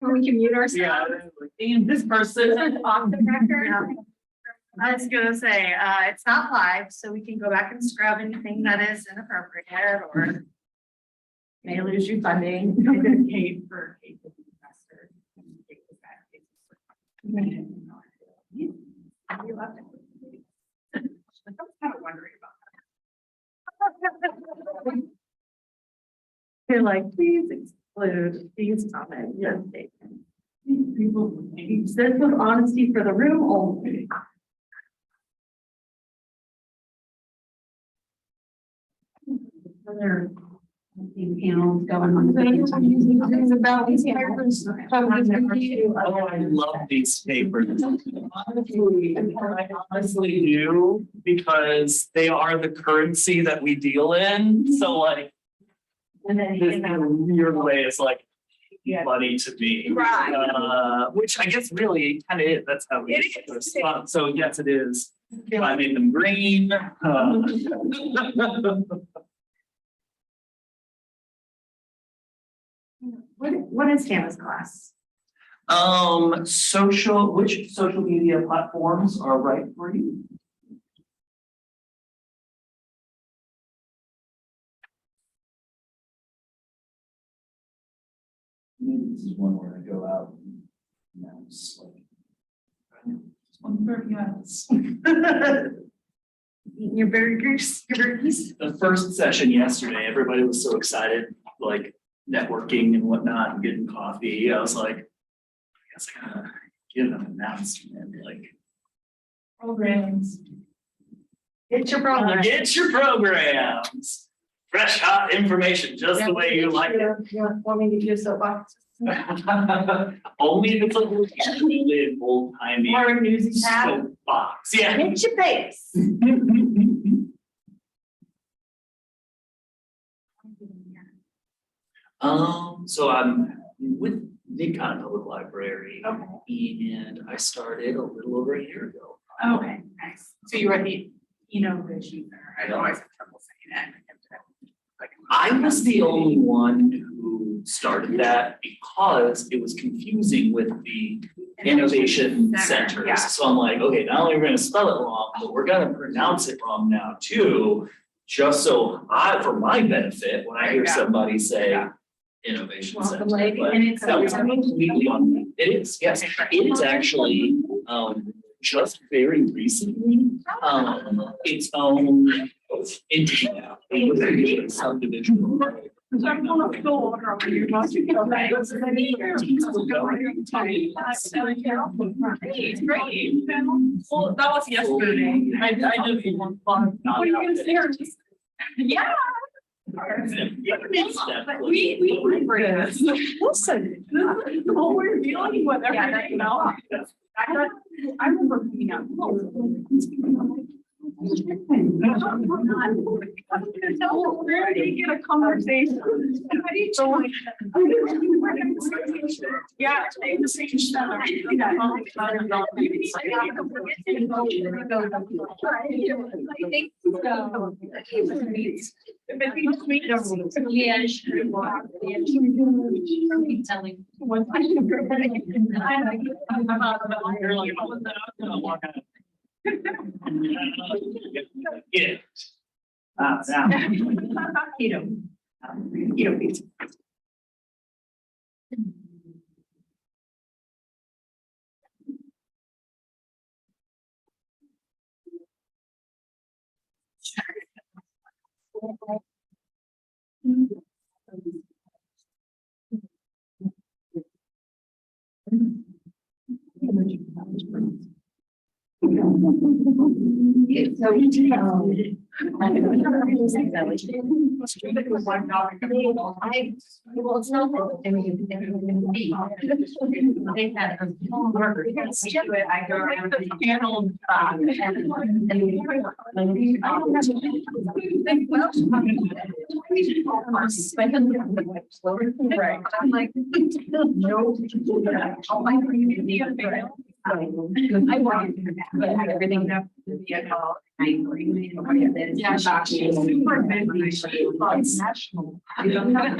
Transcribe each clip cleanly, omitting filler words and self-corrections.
We can mute ourselves. Yeah, and this person. Off the record. I was gonna say, it's not live, so we can go back and scrub anything that is inappropriate or may lose you funding. Kate for Kate the investor. You left it. I was kind of wondering about that. They're like, please exclude these comments. Yes, statements. People. Sense of honesty for the room only. Other panels going on. About these papers. Oh, I love these papers. I honestly do, because they are the currency that we deal in, so like. And then, This in a weird way is like Yeah. money to me. Right. Which I guess really kind of is, that's how we. It is. So yes, it is. I made them green. What is Hannah's class? Which social media platforms are right for you? Maybe this is one where I go out and, you know, just like. Just one for yes. Your burgers, The first session yesterday, everybody was so excited, like networking and whatnot, and getting coffee. I was like, I guess I gotta give an announcement, like. Programs. Get your program. Get your programs. Fresh, hot information, just the way you like it. You want me to do soapbox? Only if it's like really old timey. Or a newsy tab? Soapbox, yeah. Hit your face. So I'm with Mid-Con Public Library. Okay. And I started a little over a year ago. Okay, nice. So you were the innovation there. I always have trouble saying that. I was the only one who started that because it was confusing with the innovation centers. Yeah. So I'm like, okay, not only are we gonna spell it wrong, but we're gonna pronounce it wrong now too. Just so for my benefit, when I hear Yeah. somebody say Yeah. innovation Welcome, center. lady. But And it's- that was completely on me. It is, yes. It is actually, just very recently, its own entity now. It was a subdivision. Great. Well, that was yesterday. I just want fun. What are you gonna say? Yeah. We bring this. Listen. Well, we're dealing with everything else. I remember being out. Where do you get a conversation? Yeah, they the same stuff. Yeah, sure. Keep telling. Yeah. Keto pizza. Well, it's not that. I mean, they've had a worker. I go around the panel. Right. I'm like, no. I want to be a. I want everything to be a call. Yeah, national. I don't know about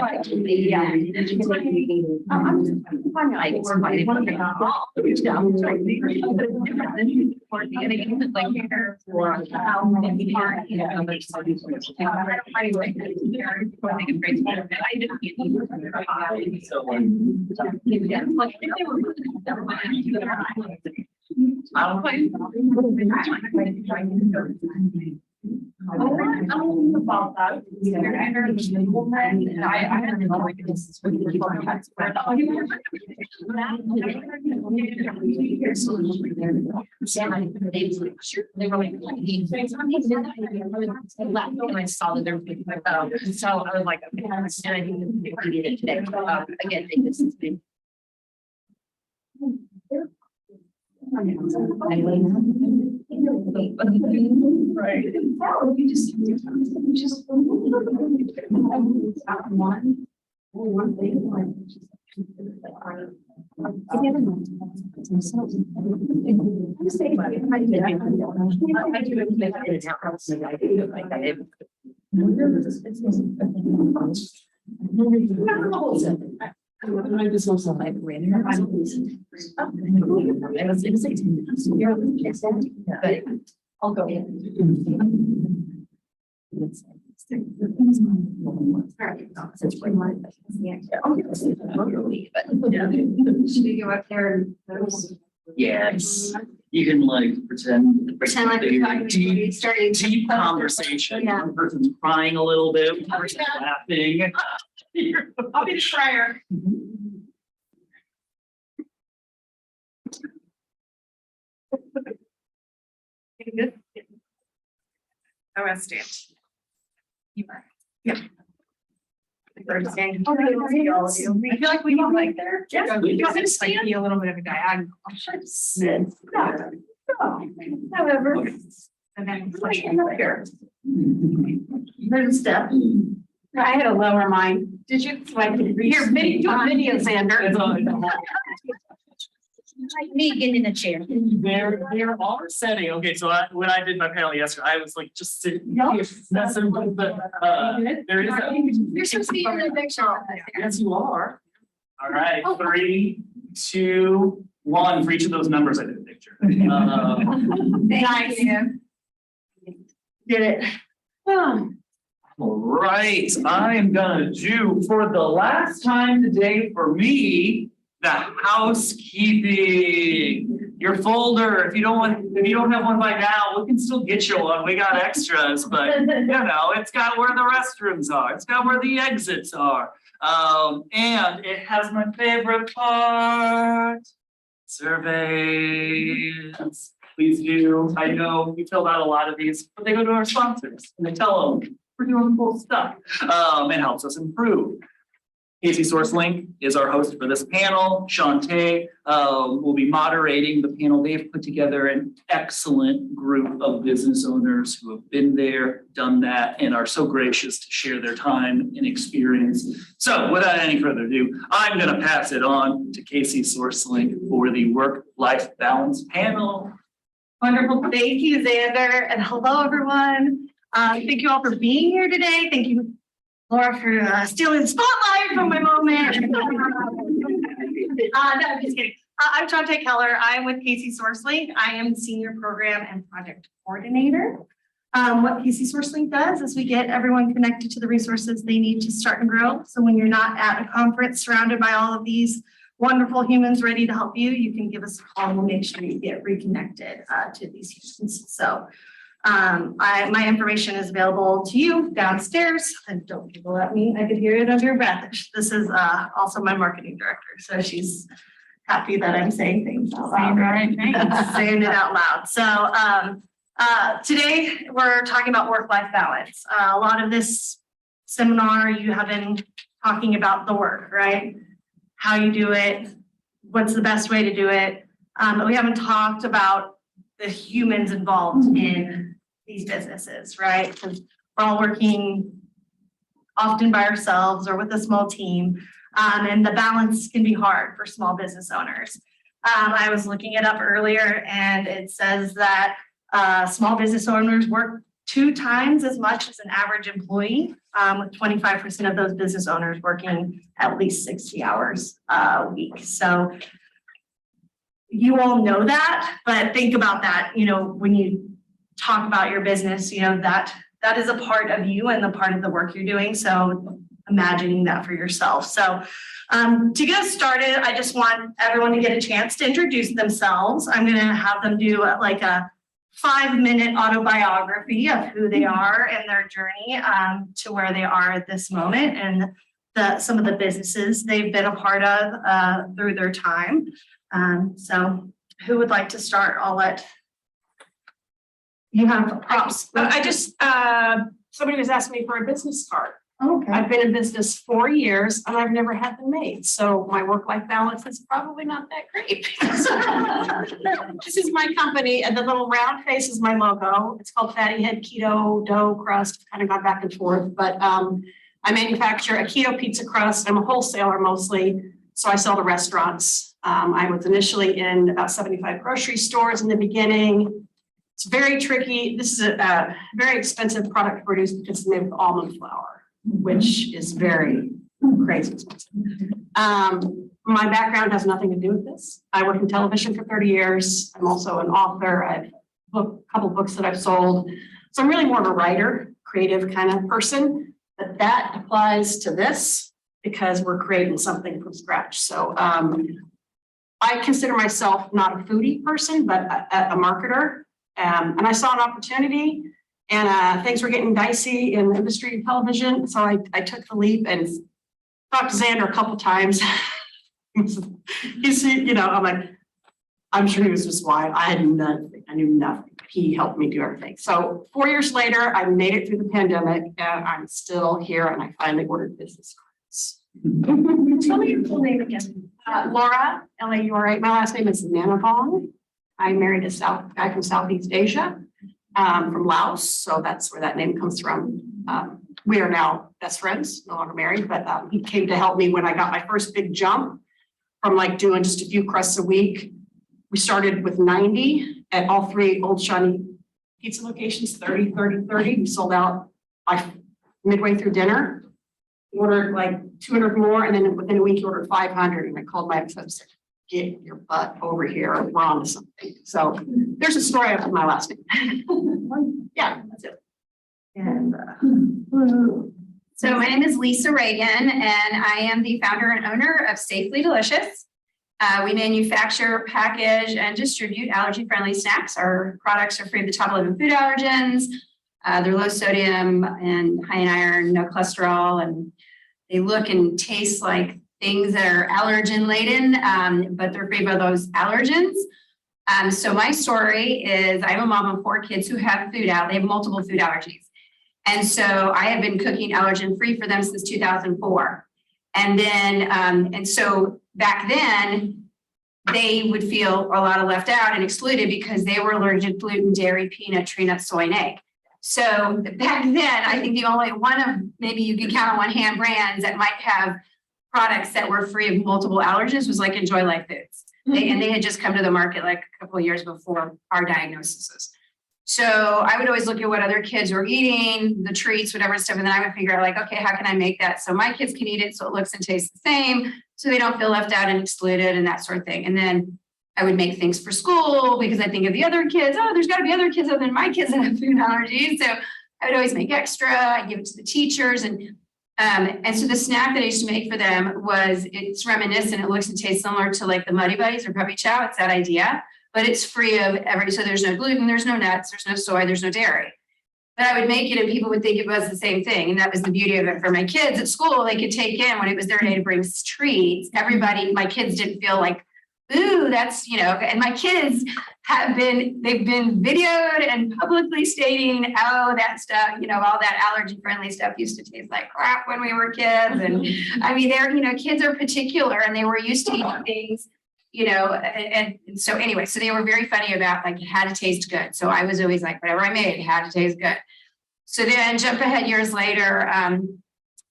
that. And I saw that there was, so I was like, okay, and I think we did it today. Again, this has been. Right. One I just also like ran her. But I'll go in. Should we go up there and Yes, you can like pretend. pretend like that we're you're talking, deep, starting deep conversation, Yeah. one person's crying a little bit, one person's laughing. I'll be the crier. Good. I want to stand. You are. Yeah. First stand. Oh, I see all of you. I feel like we can like there. Yes, We you can can just like stand. be a little bit of a diagonal. Sit. However. And then. Up here. There's a step. I had to lower mine. Did you? So I could reach. Here, do a video, Xander. Like me getting in a chair. There are setting, okay, so when I did my panel yesterday, I was like, just sitting here, messing with the, there is a. You're supposed to be in the picture. Yes, you are. All right, 3, 2, 1, for each of those numbers, I did a picture. Nice. Did it. All right, I am gonna do for the last time today for me, the housekeeping. Your folder, if you don't have one by now, we can still get you one. We got extras, but you know, it's got where the restrooms are. It's got where the exits are. And it has my favorite part. Surveys. Please do. I know you filled out a lot of these, but they go to our sponsors and they tell them we're doing cool stuff. It helps us improve. Casey SourceLink is our host for this panel. Shantae will be moderating the panel. They've put together an excellent group of business owners who have been there, done that, and are so gracious to share their time and experience. So without any further ado, I'm going to pass it on to Casey SourceLink for the work-life balance panel. Wonderful. Thank you, Xander. And hello, everyone. Thank you all for being here today. Thank you, Laura, for stealing the spotlight from my moment. No, I'm just kidding. I'm Shantae Keller. I'm with Casey SourceLink. I am Senior Program and Project Coordinator. What Casey SourceLink does is we get everyone connected to the resources they need to start and grow. So when you're not at a conference surrounded by all of these wonderful humans ready to help you, you can give us a call. We'll make sure you get reconnected to these humans. So my information is available to you downstairs, and don't people at me, I could hear it under your breath. This is also my marketing director, so she's happy that I'm saying things out loud, right? Saying it out loud. So today we're talking about work-life balance. A lot of this seminar you have been talking about the work, right? How you do it, what's the best way to do it. But we haven't talked about the humans involved in these businesses, right? Because we're all working often by ourselves or with a small team, and the balance can be hard for small business owners. I was looking it up earlier, and it says that Small business owners work 2 times as much as an average employee, with 25% of those business owners working at least 60 hours a week. So you all know that, but think about that, when you talk about your business, that is a part of you and the part of the work you're doing. So imagining that for yourself. So to get us started, I just want everyone to get a chance to introduce themselves. I'm going to have them do like a 5-minute autobiography of who they are and their journey to where they are at this moment, and some of the businesses they've been a part of through their time. So who would like to start? I'll let you have props. I just, somebody was asking me for a business card. Okay. I've been in business 4 years and I've never had them made. So my work-life balance is probably not that great. This is my company, and the little round face is my logo. It's called Fatty Head Keto Dough Crust, kind of gone back and forth, but I manufacture a keto pizza crust. I'm a wholesaler mostly, so I sell to restaurants. I was initially in about 75 grocery stores in the beginning. It's very tricky. This is a very expensive product to produce because it's made with almond flour, which is very crazy expensive. My background has nothing to do with this. I worked in television for 30 years. I'm also an author. I've a couple of books that I've sold. So I'm really more of a writer, creative kind of person, but that applies to this because we're creating something from scratch. So I consider myself not a foodie person, but a marketer. And I saw an opportunity, and things were getting dicey in the industry of television. So I took the leap and talked to Xander a couple times. He's, I'm like, I'm sure he was just wild. I had nothing. I knew nothing. He helped me do everything. So 4 years later, I made it through the pandemic, and I'm still here, and I finally ordered business cards. Tell me your full name again. Laura, Laura. My last name is Nanavong. I married a guy from Southeast Asia, from Laos. So that's where that name comes from. We are now best friends, no longer married, but he came to help me when I got my first big jump from like doing just a few crusts a week. We started with 90 at all 3 Old Shawnee pizza locations, 30, 30, 30. We sold out by midway through dinner. We ordered like 200 more, and then within a week, he ordered 500. And I called my ex-husband, get your butt over here, we're on to something. So there's a story after my last name. Yeah, that's it. And So my name is Lisa Reagan, and I am the founder and owner of Safely Delicious. We manufacture, package, and distribute allergy-friendly snacks. Our products are free of the top 11 food allergens. They're low sodium and high in iron, no cholesterol, and they look and taste like things that are allergen laden, but they're free of those allergens. So my story is I'm a mom of 4 kids who have they have multiple food allergies. And so I have been cooking allergen free for them since 2004. And then, and so back then they would feel a lot of left out and excluded because they were allergic to gluten, dairy, peanut, tree nut, soy, and egg. So back then, I think the only one of maybe you could count on one hand brands that might have products that were free of multiple allergens was like Enjoy Life Foods. And they had just come to the market like a couple of years before our diagnoses. So I would always look at what other kids were eating, the treats, whatever stuff, and then I would figure out like, okay, how can I make that so my kids can eat it so it looks and tastes the same, so they don't feel left out and excluded and that sort of thing. And then I would make things for school because I think of the other kids, oh, there's got to be other kids other than my kids that have food allergies. So I would always make extra, I give it to the teachers. And so the snack that I used to make for them it's reminiscent, it looks and tastes similar to like the Muddy Buddies or Puppy Chow, it's that idea, but it's free of so there's no gluten, there's no nuts, there's no soy, there's no dairy. But I would make it and people would think it was the same thing. And that was the beauty of it for my kids at school. They could take in when it was their day to bring treats. My kids didn't feel like, ooh, that's, and my kids they've been videoed and publicly stating, oh, that stuff, all that allergy friendly stuff used to taste like crap when we were kids. And I mean, kids are particular and they were used to eating things, and so anyway, so they were very funny about like, it had to taste good. So I was always like, whatever I made, it had to taste good. So then jump ahead years later,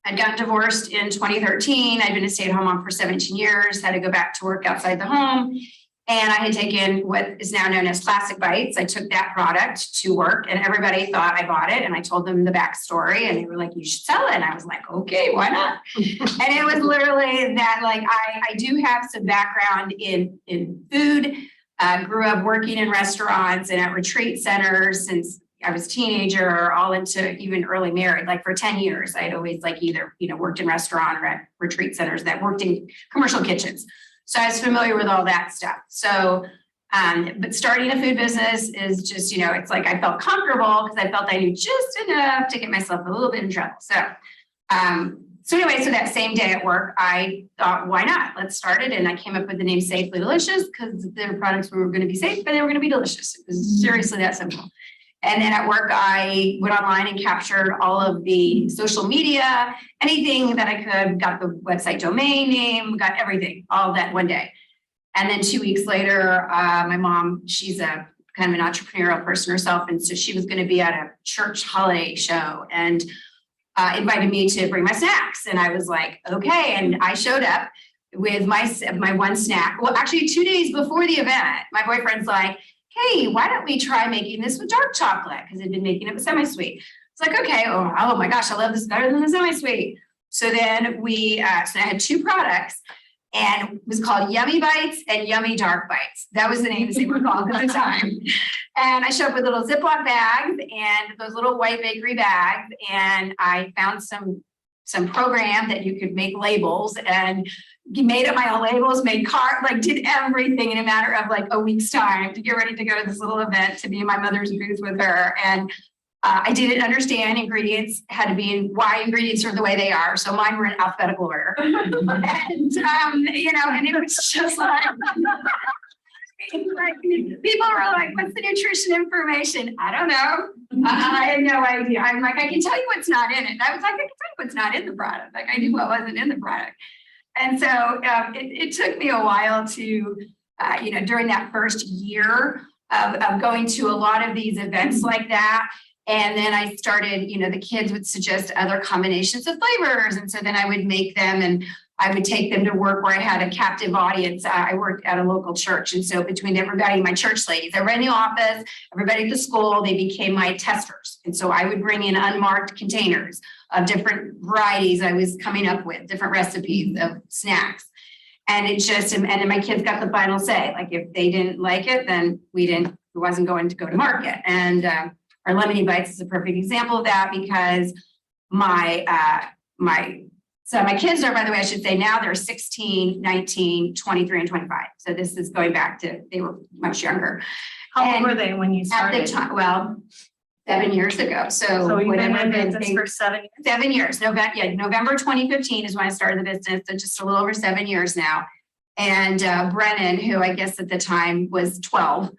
I'd gotten divorced in 2013. I'd been a stay-at-home mom for 17 years, had to go back to work outside the home. And I had taken what is now known as Classic Bites. I took that product to work and everybody thought I bought it. And I told them the backstory and they were like, you should sell it. And I was like, okay, why not? And it was literally that, like, I do have some background in food. Grew up working in restaurants and at retreat centers since I was a teenager, all into even early married. Like for 10 years, I'd always like either, worked in restaurant or at retreat centers that worked in commercial kitchens. So I was familiar with all that stuff. So, but starting a food business is just, it's like I felt comfortable because I felt I knew just enough to get myself a little bit in trouble. So anyway, so that same day at work, I thought, why not? Let's start it. And I came up with the name Safely Delicious because their products were going to be safe and they were going to be delicious. It was seriously that simple. And then at work, I went online and captured all of the social media, anything that I could, got the website domain name, got everything, all that one day. And then 2 weeks later, my mom, she's a kind of an entrepreneurial person herself. And so she was going to be at a church holiday show and invited me to bring my snacks. And I was like, okay. And I showed up with my one snack. Well, actually 2 days before the event, my boyfriend's like, hey, why don't we try making this with dark chocolate? Because I'd been making it with semi-sweet. It's like, okay, oh my gosh, I love this better than the semi-sweet. So then so I had two products and it was called Yummy Bites and Yummy Dark Bites. That was the names they were called at the time. And I showed up with little Ziploc bags and those little white bakery bags. And I found some program that you could make labels and made up my own labels, made did everything in a matter of like a week's time to get ready to go to this little event to be in my mother's booth with her. And I didn't understand ingredients had to be in why ingredients are the way they are. So mine were in alphabetical order. And, and it was just like, people were like, what's the nutrition information? I don't know. I had no idea. I'm like, I can tell you what's not in it. And I was like, I can tell you what's not in the product. Like I knew what wasn't in the product. And so it took me a while to, during that first year of going to a lot of these events like that. And then I started, the kids would suggest other combinations of flavors. And so then I would make them and I would take them to work where I had a captive audience. I worked at a local church. And so between everybody, my church ladies, everybody in the office, everybody at the school, they became my testers. And so I would bring in unmarked containers of different varieties I was coming up with, different recipes of snacks. And then my kids got the final say, like if they didn't like it, then it wasn't going to go to market. And our Lemony Bites is a perfect example of that because my kids are, by the way, I should say now they're 16, 19, 23, and 25. So this is going back to, they were much younger. How old were they when you started? At the time, well, 7 years ago. So you've been whatever in business for 7 years? 7 years. November 2015 is when I started the business. So just a little over 7 years now. And Brennan, who I guess at the time was 12,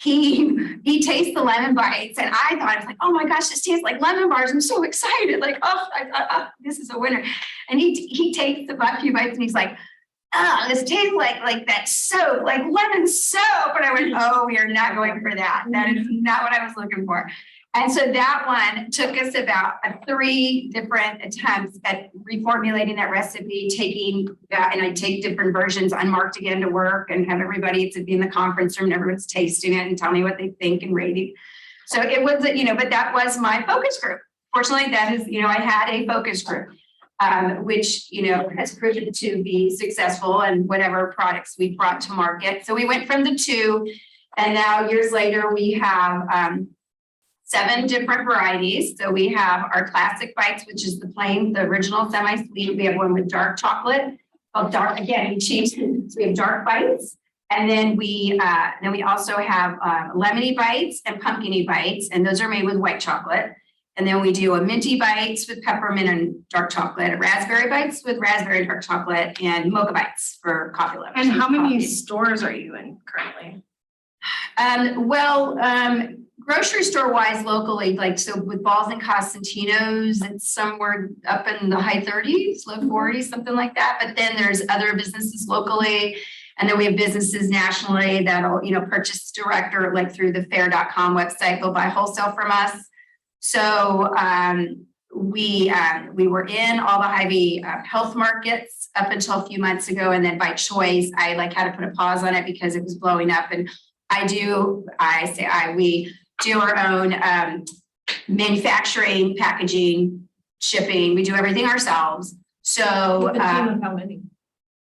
he tastes the lemon bites. And I thought, I was like, oh my gosh, this tastes like lemon bars. I'm so excited. Like, I thought, this is a winner. And he takes a few bites and he's like, this tastes like that soap, like lemon soap. And I went, oh, we are not going for that. That is not what I was looking for. And so that one took us about 3 different attempts at reformulating that recipe, taking that, and I take different versions unmarked again to work and have everybody to be in the conference room and everyone's tasting it and tell me what they think and rating. So it was, but that was my focus group. Fortunately, that is, I had a focus group, which, has proven to be successful and whatever products we brought to market. So we went from the 2 and now years later we have, 7 different varieties. So we have our Classic Bites, which is the original semi-sweet. We have one with dark chocolate. Dark, again, we changed it. So we have Dark Bites. And then we also have Lemony Bites and Pumpkiny Bites. And those are made with white chocolate. And then we do a Minty Bites with peppermint and dark chocolate, a Raspberry Bites with raspberry and dark chocolate, and Mocha Bites for coffee lovers. And how many stores are you in currently? Grocery store wise locally, so with Balls and Costantino's, it's somewhere up in the high 30s, low 40s, something like that. But then there's other businesses locally. And then we have businesses nationally that'll, purchase direct or like through the fair.com website, they'll buy wholesale from us. So we were in all the Hy-Vee health markets up until a few months ago, and then by choice, I like had to put a pause on it because it was blowing up. And we do our own manufacturing, packaging, shipping. We do everything ourselves. So How many?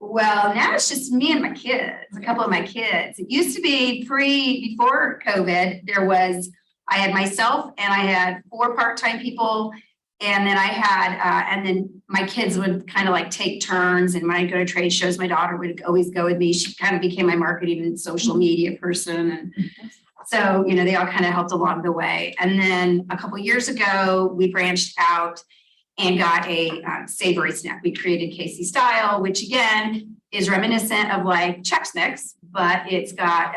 well, now it's just me and my kids, a couple of my kids. It used to be before COVID, I had myself and I had 4 part-time people. And then I had, and then my kids would kind of like take turns. And when I go to trade shows, my daughter would always go with me. She kind of became my marketing and social media person. And so, they all kind of helped along the way. And then a couple of years ago, we branched out and got a savory snack. We created Casey Style, which again is reminiscent of like Chex Mix, but it's got,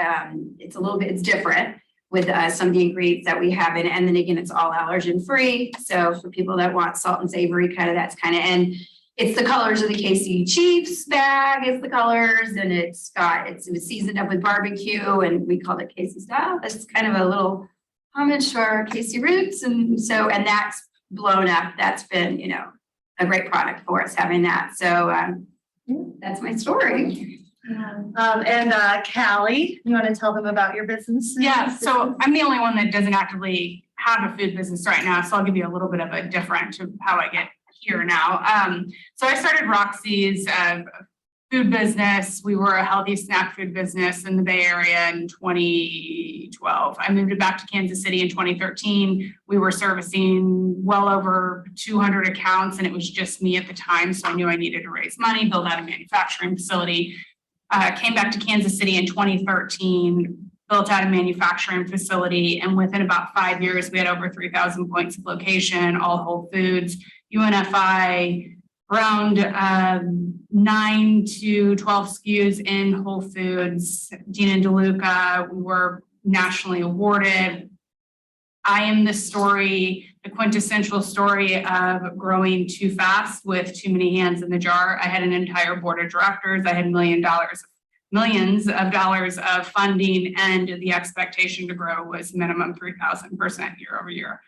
it's different with some of the ingredients that we have in it. And then again, it's all allergen free. So for people that want salt and savory, and it's the colors of the Casey Chiefs bag. It's the colors, and it was seasoned up with barbecue, and we called it Casey Style. That's kind of a little homage to our Casey roots. And that's blown up. That's been, a great product for us having that. So that's my story. Callie, you want to tell them about your business? Yeah, so I'm the only one that doesn't actively have a food business right now, so I'll give you a little bit of a different to how I get here now. So I started Roxy's food business. We were a healthy snack food business in the Bay Area in 2012. I moved it back to Kansas City in 2013. We were servicing well over 200 accounts, and it was just me at the time, so I knew I needed to raise money, build out a manufacturing facility. Came back to Kansas City in 2013, built out a manufacturing facility, and within about 5 years, we had over 3,000 points of location, all Whole Foods, UNFI, around 9 to 12 SKUs in Whole Foods. Dean and DeLuca, we were nationally awarded. I am the quintessential story of growing too fast with too many hands in the jar. I had an entire board of directors. I had millions of dollars of funding, and the expectation to grow was minimum 3,000% year over year.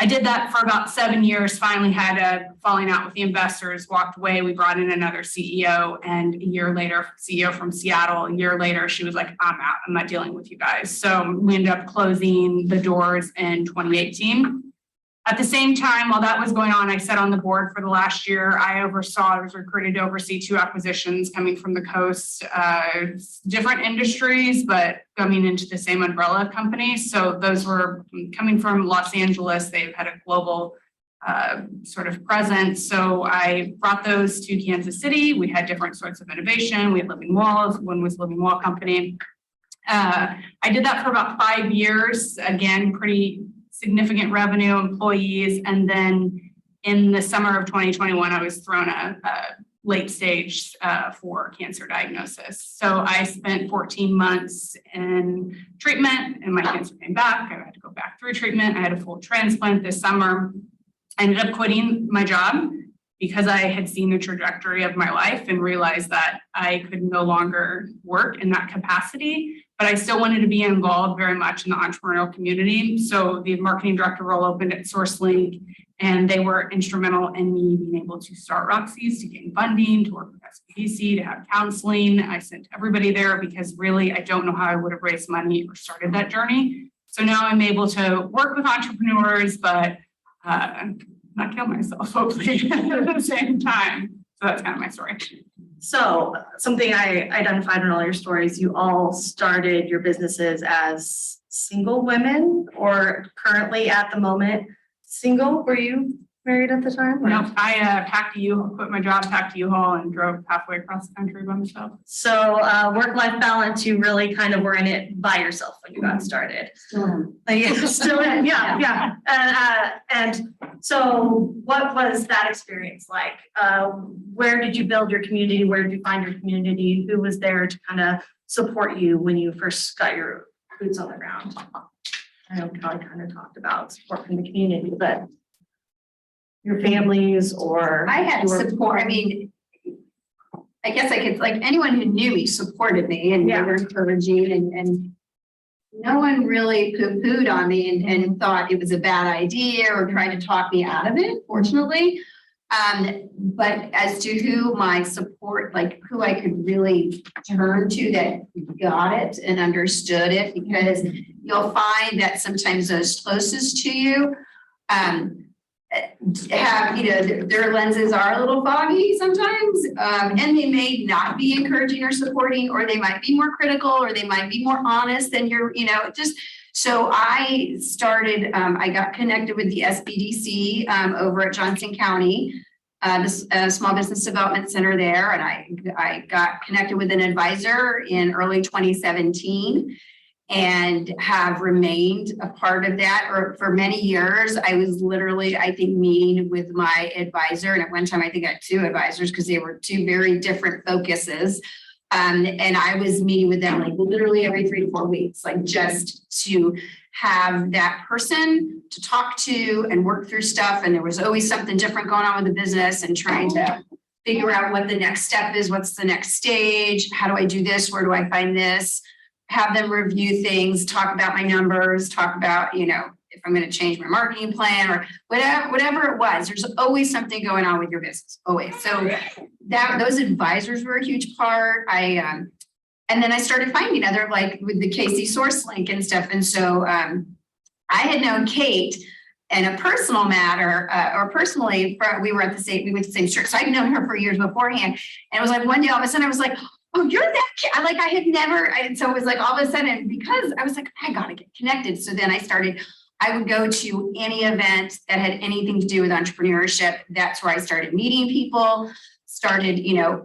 I did that for about 7 years, finally had a falling out with the investors, walked away. We brought in another CEO, and a year later, CEO from Seattle, a year later, she was like, I'm out, I'm not dealing with you guys. So we ended up closing the doors in 2018. At the same time, while that was going on, I sat on the board for the last year. I was recruited to oversee 2 acquisitions coming from the coast, different industries, but coming into the same umbrella company. So those were coming from Los Angeles. They've had a global sort of presence. So I brought those to Kansas City. We had different sorts of innovation. We had Living Walls. One was Living Wall Company. I did that for about 5 years. Again, pretty significant revenue, employees, and then in the summer of 2021, I was thrown a late stage for cancer diagnosis. So I spent 14 months in treatment, and my cancer came back. I had to go back through treatment. I had a full transplant this summer. I ended up quitting my job because I had seen the trajectory of my life and realized that I could no longer work in that capacity. But I still wanted to be involved very much in the entrepreneurial community. So the marketing director role opened at SourceLink, and they were instrumental in me being able to start Roxy's, to gain funding, to work with SBDC, to have counseling. I sent everybody there because really I don't know how I would have raised money or started that journey. So now I'm able to work with entrepreneurs, but not kill myself, hopefully, at the same time. So that's kind of my story. So something I identified in all your stories, you all started your businesses as single women, or currently at the moment single. Were you married at the time? No, I quit my job, packed a U-Haul, and drove halfway across the country by myself. So work-life balance, you really kind of were in it by yourself when you got started. Still in, yeah. And so what was that experience like? Where did you build your community? Where did you find your community? Who was there to kind of support you when you first got your boots on the ground? I know Kelly kind of talked about support from the community, but your families or I had support. I mean, I guess I could, like, anyone who knew me supported me, and they were encouraging, and no one really poo-pooed on me and thought it was a bad idea or tried to talk me out of it, fortunately. But as to who my support, like who I could really turn to that got it and understood it, because you'll find that sometimes those closest to you, have, their lenses are a little foggy sometimes, and they may not be encouraging or supporting, or they might be more critical, or they might be more honest than so I started, I got connected with the SBDC over at Johnson County, the Small Business Development Center there, and I got connected with an advisor in early 2017. And have remained a part of that for many years. I was literally, I think, meeting with my advisor. And at one time, I think I had two advisors because they were two very different focuses. And I was meeting with them like literally every 3 to 4 weeks, like just to have that person to talk to and work through stuff. And there was always something different going on with the business and trying to figure out what the next step is, what's the next stage, how do I do this, where do I find this? Have them review things, talk about my numbers, talk about, if I'm going to change my marketing plan or whatever it was. There's always something going on with your business, always. So those advisors were a huge part. And then I started finding other, like with the Casey Source Link and stuff. And so I had known Kate in a personal matter, or personally, we went to the same church. So I'd known her for years beforehand. And it was like one day, all of a sudden, I was like, oh, you're that kid. I had never, so it was like all of a sudden, because I was like, I gotta get connected. So then I would go to any event that had anything to do with entrepreneurship. That's where I started meeting people,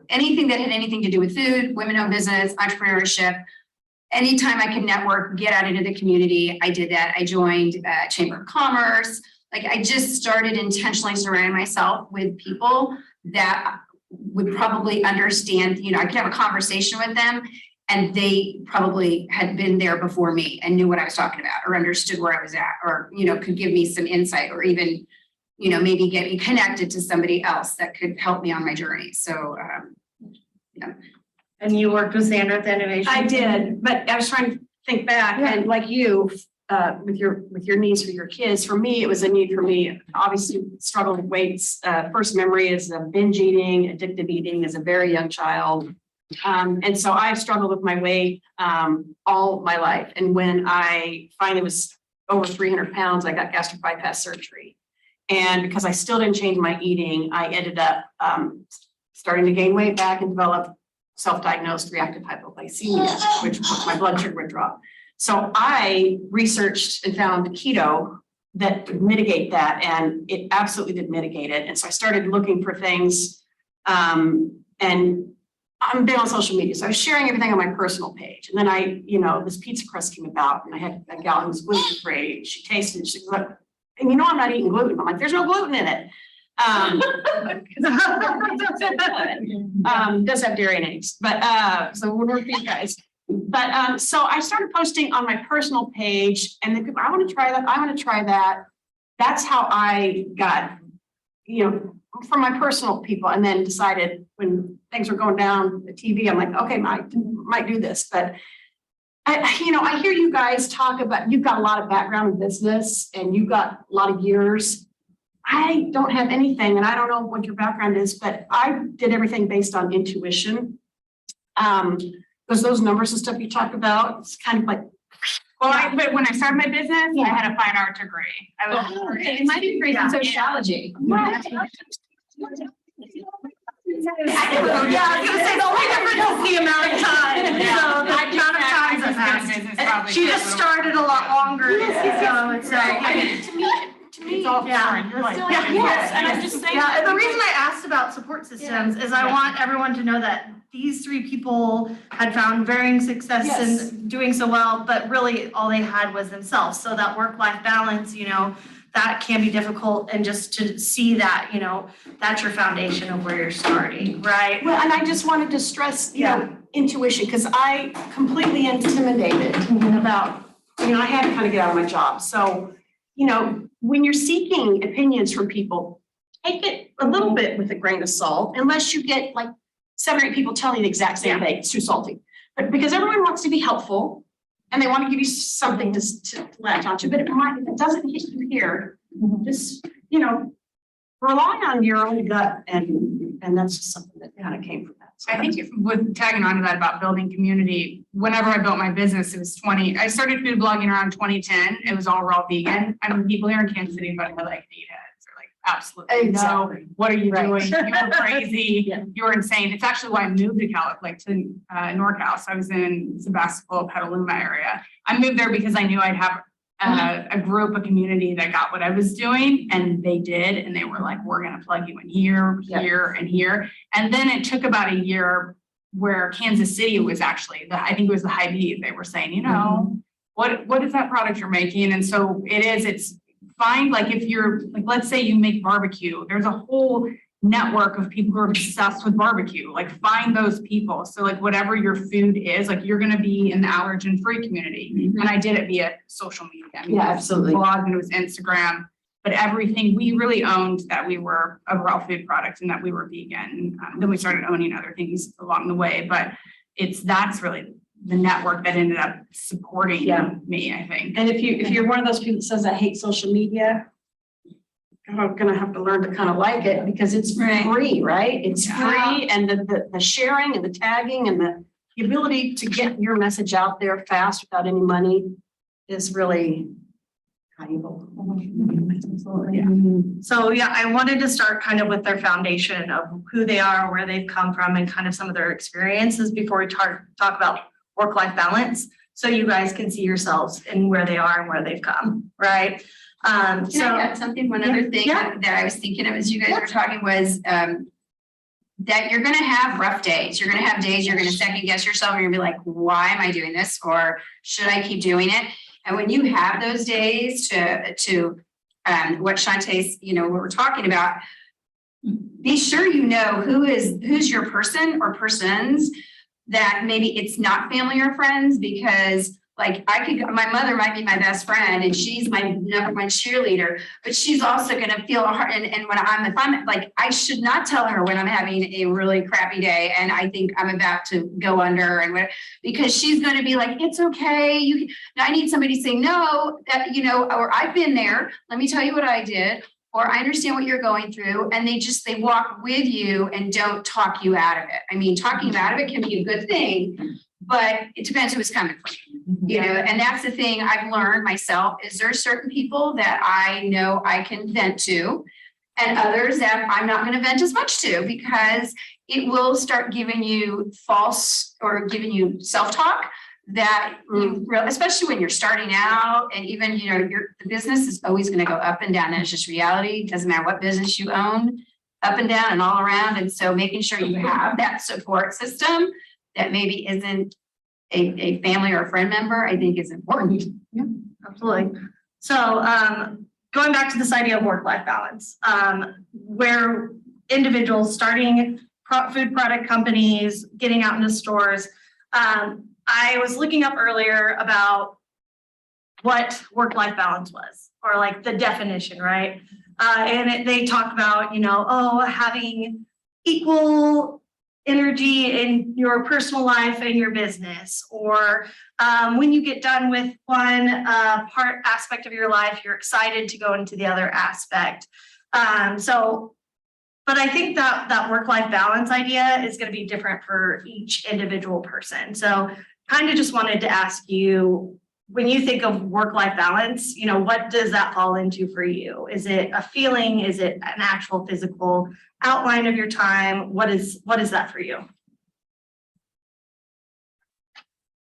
anything that had anything to do with food, women-owned business, entrepreneurship. Anytime I could network, get out into the community, I did that. I joined Chamber of Commerce. Like I just started intentionally surrounding myself with people that would probably understand, I could have a conversation with them and they probably had been there before me and knew what I was talking about or understood where I was at, or, could give me some insight or even, maybe get me connected to somebody else that could help me on my journey. So, And you worked with Sandra at the Innovation? I did, but I was trying to think back and like you, with your needs for your kids, for me, it was a need for me, obviously struggled with weights. First memory is binge eating, addictive eating as a very young child. And so I've struggled with my weight all my life. And when I finally was over 300 pounds, I got gastric bypass surgery. And because I still didn't change my eating, I ended up starting to gain weight back and develop self-diagnosed reactive hypoglycemia, which my blood sugar would drop. So I researched and found keto that could mitigate that, and it absolutely did mitigate it. And so I started looking for things, and I'm big on social media, so I was sharing everything on my personal page. And then this pizza crust came about, and I had a gal who was gluten-free. She tasted it, she was like, and I'm not eating gluten. I'm like, there's no gluten in it. Does have dairy and eggs, but so we'll work for you guys. But so I started posting on my personal page, and then people, I want to try that. I want to try that. That's how I got, from my personal people, and then decided when things were going down the TV, I'm like, okay, might do this. But I hear you guys talk about, you've got a lot of background in business, and you've got a lot of years. I don't have anything, and I don't know what your background is, but I did everything based on intuition. Because those numbers and stuff you talk about, it's kind of like. Well, but when I started my business, I had a fine art degree. I was. It might be great in sociology. Yeah, I was gonna say the only difference is the amount of time. So the amount of time that passed. She just started a lot longer. So it's To me, it's all foreign. You're like, yes, and I'm just saying. Yeah, and the reason I asked about support systems is I want everyone to know that these 3 people had found varying success in doing so well, but really all they had was themselves. So that work-life balance, that can be difficult, and just to see that, that's your foundation of where you're starting, right? Well, and I just wanted to stress, intuition, because I completely intimidated about, I had to kind of get out of my job. So, when you're seeking opinions from people, take it a little bit with a grain of salt, unless you get like 7 or 8 people telling you the exact same thing. It's too salty. But because everyone wants to be helpful, and they want to give you something to latch onto, but if it doesn't hit you here, just, rely on your own gut, and that's just something that kind of came from that. So I think with tagging on to that about building community, whenever I built my business, it was I started food blogging around 2010. It was all raw vegan. I mean, people here in Kansas City, but they're like meatheads. They're like, absolutely no. What are you doing? You're crazy. Yeah. You're insane. It's actually why I moved to to NorCal. So I was in Sebastopol, Petaluma area. I moved there because I knew I'd have a group, a community that got what I was doing, and they did, and they were like, we're going to plug you in here, here, and here. And then it took about a year where Kansas City was actually, I think it was the Hy-Vee, they were saying, what is that product you're making? And so it's find, like, if you're, like, let's say you make barbecue, there's a whole network of people who are obsessed with barbecue. Like, find those people. So like whatever your food is, like, you're going to be in the allergen-free community. And I did it via social media. I mean, absolutely. Blog, and it was Instagram, but everything we really owned that we were a raw food product and that we were vegan. Then we started owning other things along the way, but that's really the network that ended up supporting me, I think. And if you're one of those people that says I hate social media, I'm gonna have to learn to kind of like it, because it's free, right? It's free, and the sharing and the tagging and the ability to get your message out there fast without any money is really valuable. Yeah. So I wanted to start kind of with their foundation of who they are, where they've come from, and kind of some of their experiences before we talk about work-life balance. So you guys can see yourselves in where they are and where they've come, right? Can I add something? One other thing that I was thinking of as you guys were talking was that you're going to have rough days. You're going to have days you're going to second guess yourself, and you're going to be like, why am I doing this? Or should I keep doing it? And when you have those days to what Shantae's, what we're talking about, be sure who's your person or persons that maybe it's not family or friends, because like my mother might be my best friend and she's my number one cheerleader, but she's also going to feel hard. And if I'm like, I should not tell her when I'm having a really crappy day and I think I'm about to go under, and whatever, because she's going to be like, it's okay. I need somebody to say no, or I've been there. Let me tell you what I did. Or I understand what you're going through, and they walk with you and don't talk you out of it. I mean, talking you out of it can be a good thing, but it depends who's coming from you, and that's the thing I've learned myself is there's certain people that I know I can vent to, and others that I'm not going to vent as much to, because it will start giving you false or giving you self-talk that especially when you're starting out, and even the business is always going to go up and down. That's just reality. Doesn't matter what business you own, up and down and all around. And so making sure you have that support system that maybe isn't a family or a friend member, I think is important. Yeah, absolutely. So going back to this idea of work-life balance, where individuals starting food product companies, getting out into stores, I was looking up earlier about what work-life balance was, or like the definition, right? And they talk about, having equal energy in your personal life and your business, or when you get done with one aspect of your life, you're excited to go into the other aspect. But I think that work-life balance idea is going to be different for each individual person. So kind of just wanted to ask you, when you think of work-life balance, what does that fall into for you? Is it a feeling? Is it an actual physical outline of your time? What is that for you?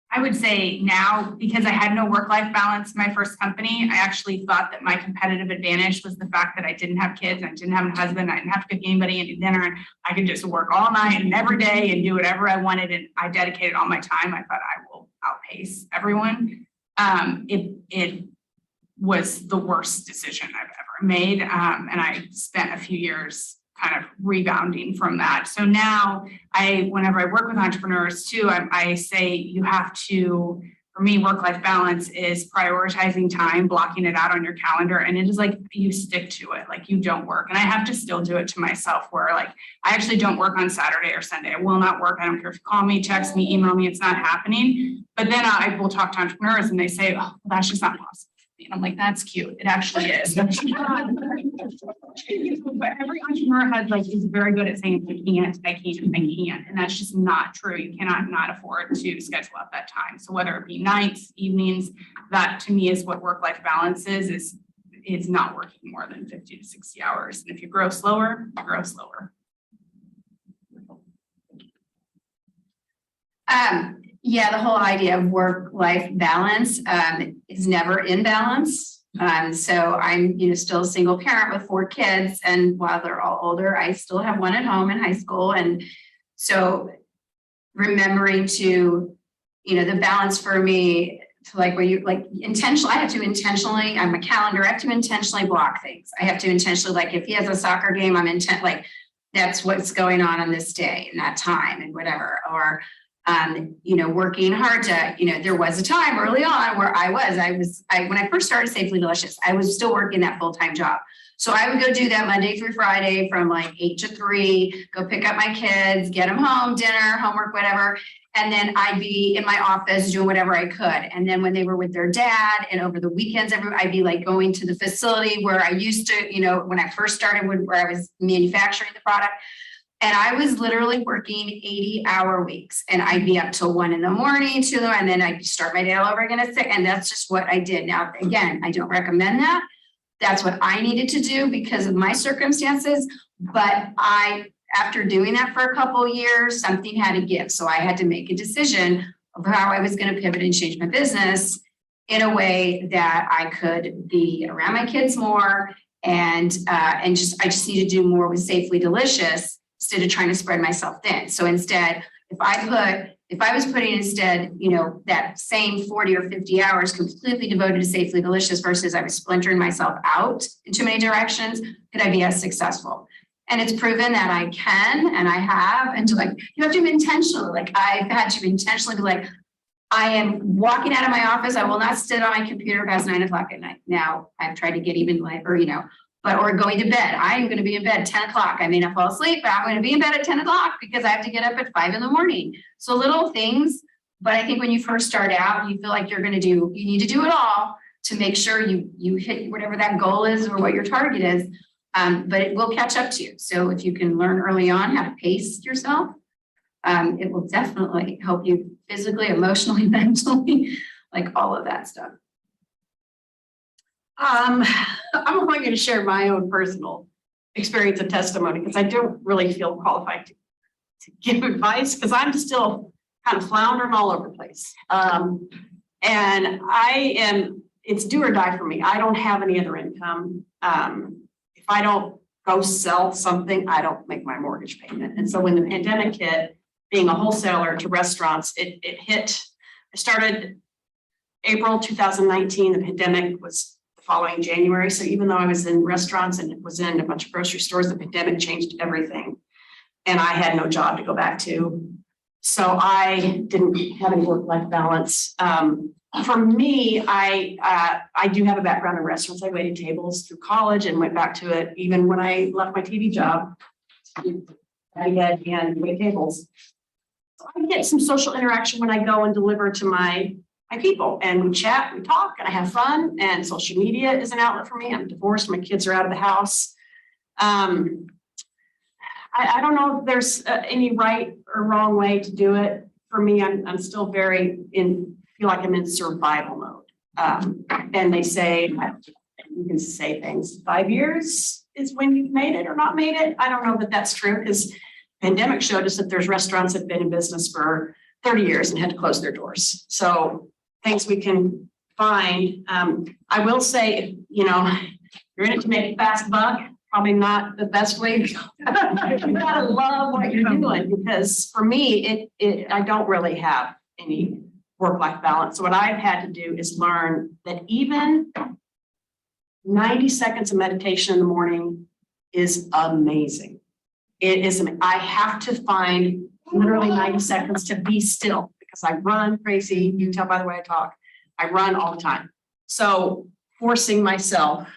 I would say now, because I had no work-life balance in my first company, I actually thought that my competitive advantage was the fact that I didn't have kids, I didn't have a husband, I didn't have to cook anybody any dinner, and I could just work all night and every day and do whatever I wanted, and I dedicated all my time. I thought I will outpace everyone. It was the worst decision I've ever made, and I spent a few years kind of rebounding from that. So now whenever I work with entrepreneurs too, I say you have to for me, work-life balance is prioritizing time, blocking it out on your calendar, and it is like you stick to it, like you don't work. And I have to still do it to myself where like I actually don't work on Saturday or Sunday. I will not work. I don't care if you call me, text me, email me, it's not happening. But then I will talk to entrepreneurs and they say, oh, well, that's just not possible. And I'm like, that's cute. It actually is. But every entrepreneur is very good at saying, I can't. And that's just not true. You cannot not afford to schedule out that time. So whether it be nights, evenings, that to me is what work-life balance is not working more than 50 to 60 hours. And if you grow slower, you grow slower. Yeah, the whole idea of work-life balance is never in balance. So I'm, still a single parent with 4 kids, and while they're all older, I still have one at home in high school. And so remembering to, the balance for me to where you intentionally, I have to intentionally, I'm a calendar, I have to intentionally block things. I have to intentionally, if he has a soccer game, I'm that's what's going on this day and that time and whatever, or working hard to, there was a time early on where when I first started Safely Delicious, I was still working that full-time job. So I would go do that Monday through Friday from 8 to 3, go pick up my kids, get them home, dinner, homework, whatever. And then I'd be in my office doing whatever I could. And then when they were with their dad and over the weekends, I'd be going to the facility where I used to, when I first started, where I was manufacturing the product. And I was literally working 80-hour weeks, and I'd be up till 1 a.m, 2 them, and then I'd start my day all over again at 6. And that's just what I did. Now, again, I don't recommend that. That's what I needed to do because of my circumstances. But after doing that for a couple of years, something had to give. So I had to make a decision of how I was going to pivot and change my business in a way that I could be around my kids more and I just need to do more with Safely Delicious, instead of trying to spread myself thin. So instead, if I was putting instead, that same 40 or 50 hours completely devoted to Safely Delicious versus I was splintering myself out in too many directions, could I be as successful? And it's proven that I can, and I have, and you have to be intentional. I've had to intentionally be I am walking out of my office. I will not sit on my computer past 9 o'clock at night. Now I've tried to get even later, or going to bed. I am going to be in bed 10 o'clock. I may not fall asleep, but I'm going to be in bed at 10 o'clock because I have to get up at 5 a.m. So little things, but I think when you first start out, you feel like you need to do it all to make sure you hit whatever that goal is or what your target is. But it will catch up to you. So if you can learn early on how to pace yourself, it will definitely help you physically, emotionally, mentally, all of that stuff. I'm only going to share my own personal experience and testimony because I don't really feel qualified to give advice because I'm still kind of floundering all over the place. And it's do or die for me. I don't have any other income. If I don't go sell something, I don't make my mortgage payment. And so when the pandemic hit, being a wholesaler to restaurants, it hit. I started April 2019. The pandemic was following January. So even though I was in restaurants and was in a bunch of grocery stores, the pandemic changed everything. And I had no job to go back to. So I didn't have any work-life balance. For me, I do have a background in restaurants. I waited tables through college and went back to it. Even when I left my TV job, I had and wait tables. So I get some social interaction when I go and deliver to my people, and we chat, we talk, and I have fun. And social media is an outlet for me. I'm divorced. My kids are out of the house. I don't know if there's any right or wrong way to do it. For me, I'm still feel like I'm in survival mode. And they say, you can say things, 5 years is when you've made it or not made it. I don't know that that's true because pandemic showed us that there's restaurants that have been in business for 30 years and had to close their doors. So things we can find. I will say, if you're in it to make a fast buck, probably not the best way to go. You gotta love what you're doing because for me, I don't really have any work-life balance. So what I've had to do is learn that even 90 seconds of meditation in the morning is amazing. It is. I have to find literally 90 seconds to be still. because I run crazy. You can tell by the way I talk. I run all the time. So forcing myself,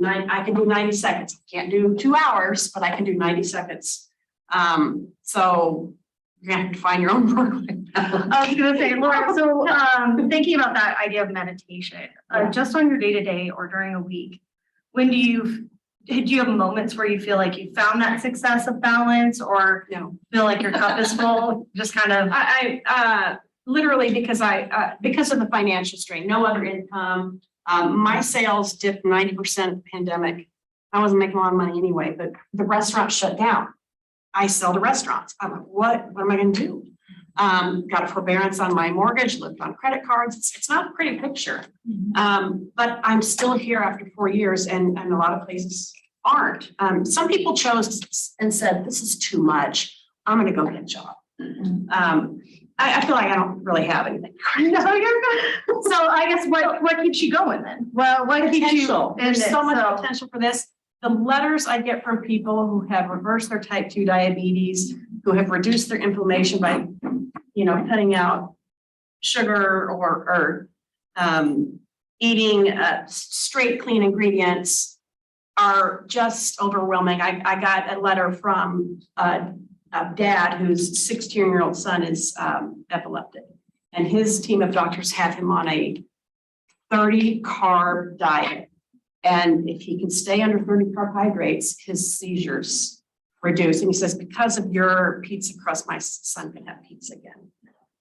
I can do 90 seconds. Can't do 2 hours, but I can do 90 seconds. So you're gonna have to find your own work. I was gonna say, Laura, so thinking about that idea of meditation, just on your day-to-day or during a week, when do you have moments where you feel like you found that success of balance or No. feel like your cup is full? Just kind of. I literally because because of the financial strain, no other income. My sales dipped 90% of the pandemic. I wasn't making a lot of money anyway, but the restaurant shut down. I sell to restaurants. I'm like, what am I gonna do? Got a forbearance on my mortgage, lived on credit cards. It's not a pretty picture. But I'm still here after 4 years and a lot of places aren't. Some people chose and said, this is too much. I'm gonna go get a job. I feel like I don't really have anything. So I guess what keeps you going then? Well, what keeps you? Potential. in There's it? so much So- potential for this. The letters I get from people who have reversed their type 2 diabetes, who have reduced their inflammation by, cutting out sugar or eating straight clean ingredients are just overwhelming. I got a letter from a dad whose 16-year-old son is epileptic, and his team of doctors have him on a 30 carb diet. And if he can stay under 30 carbohydrates, his seizures reduce. And he says, because of your pizza crust, my son can have pizza again.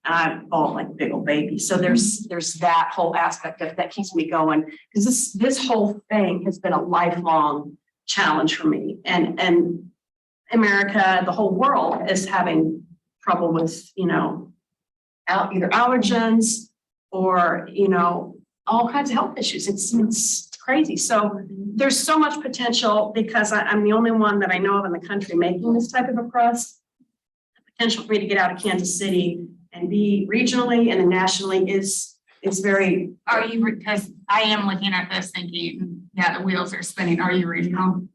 And I'm all like a big old baby. So there's that whole aspect of that keeps me going. Because this whole thing has been a lifelong challenge for me. And America, the whole world is having trouble with, either allergens or, all kinds of health issues. It's crazy. So there's so much potential because I'm the only one that I know of in the country making this type of a crust. The potential for me to get out of Kansas City and be regionally and then nationally is very. Are you, because I am looking at this thinking, yeah, the wheels are spinning. Are you regional?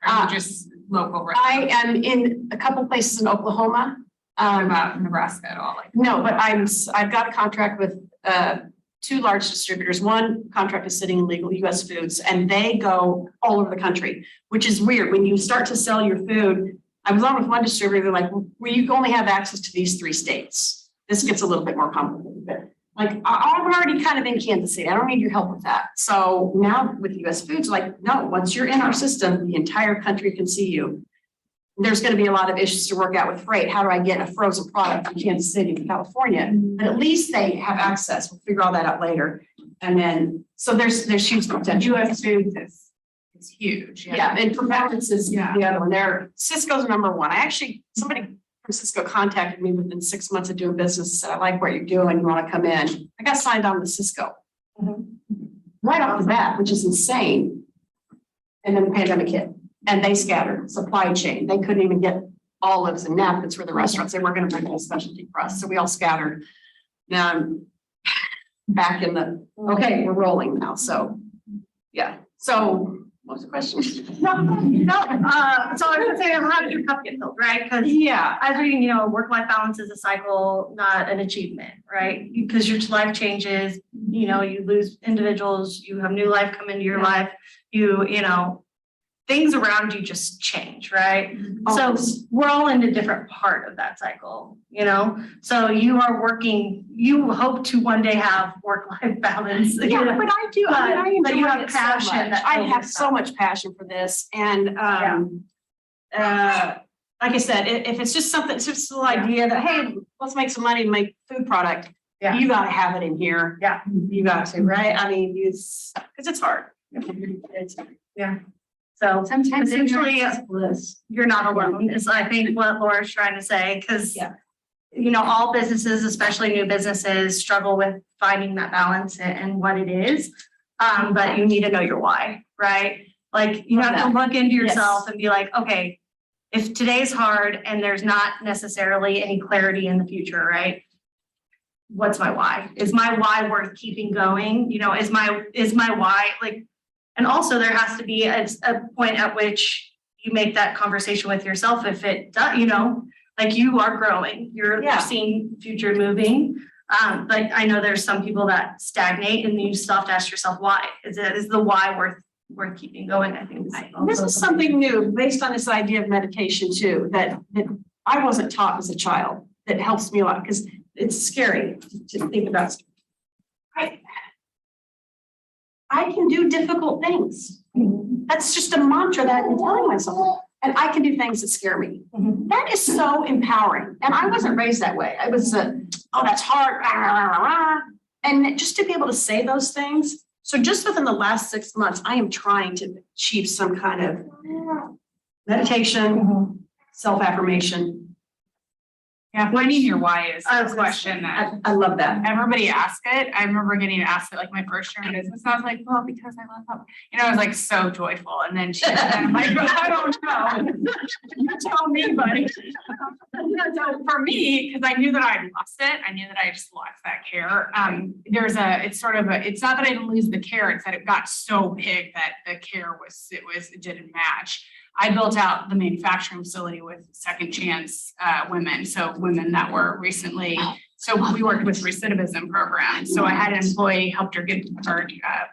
Are you just local? I am in a couple places in Oklahoma. What about Nebraska at all? Like, No, but I've got a contract with 2 large distributors. One contract is sitting in legal US Foods, and they go all over the country, which is weird. When you start to sell your food, I was on with one distributor, they're like, well, you only have access to these 3 states. This gets a little bit more complicated, but like, I'm already kind of in Kansas City. I don't need your help with that. So now with US Foods, like, no, once you're in our system, the entire country can see you. There's going to be a lot of issues to work out with freight. How do I get a frozen product from Kansas City to California? But at least they have access. We'll figure all that out later. And then, so there's huge potential. US Foods is huge. Yeah, and Performance is the Yeah. other one. Cisco's #1. Somebody from Cisco contacted me within 6 months of doing business and said, I like what you're doing. You want to come in? I got signed on with Cisco. Right off the bat, which is insane. And then the pandemic hit. And they scattered supply chain. They couldn't even get olives and napkins for the restaurants. They weren't going to bring a specialty crust. So we all scattered. Now I'm back in the, okay, we're rolling now. So, yeah. So what was the question? So I was gonna say, how did your cup get filled, right? Because Yeah. I was reading, work-life balance is a cycle, not an achievement, right? Because your life changes, you lose individuals, you have new life come into your life, things around you just change, right? So we're all in a different part of that cycle, So you are working, you hope to one day have work-life balance. Yeah, but I do. I enjoy But you have it so passion. much. I have so much passion for this. And like I said, if it's just something, it's just the idea that, hey, let's make some money and make food product. Yeah. You gotta have it in here. Yeah. You got to, right? I mean, because it's hard. So Sometimes essentially, ignorance is bliss. you're not alone is I think what Laura's trying to say, because Yeah. all businesses, especially new businesses, struggle with finding that balance and what it is. But you need to know your why, right? Like you have to look into yourself and be like, okay, if today's hard and there's not necessarily any clarity in the future, right? What's my why? Is my why worth keeping going? Is my why like, and also there has to be a point at which you make that conversation with yourself. If it does, like you are growing, you're Yeah. seeing future moving. But I know there's some people that stagnate and you still have to ask yourself why. Is the why worth keeping going? I think. This is something new based on this idea of meditation too, that I wasn't taught as a child, that helps me a lot because it's scary to think about. I can do difficult things. That's just a mantra that I've been telling myself. And I can do things that scare me. That is so empowering. And I wasn't raised that way. I was, oh, that's hard. Rah, rah, rah, rah. And just to be able to say those things. So just within the last 6 months, I am trying to achieve some kind of meditation, self-affirmation. Yeah, finding your why is I a was gonna question that I love that. everybody asks it. I remember getting asked it like my first year in business. I was like, well, because I love help. You know, I was like so joyful. And then she, and I'm like, I don't know. You tell me, buddy. So for me, because I knew that I lost it, I knew that I just lost that care. It's not that I didn't lose the care, it's that it got so big that the care it didn't match. I built out the manufacturing facility with second chance women, so women that were recently, so we worked with recidivism programs. So I had an employee, helped her get her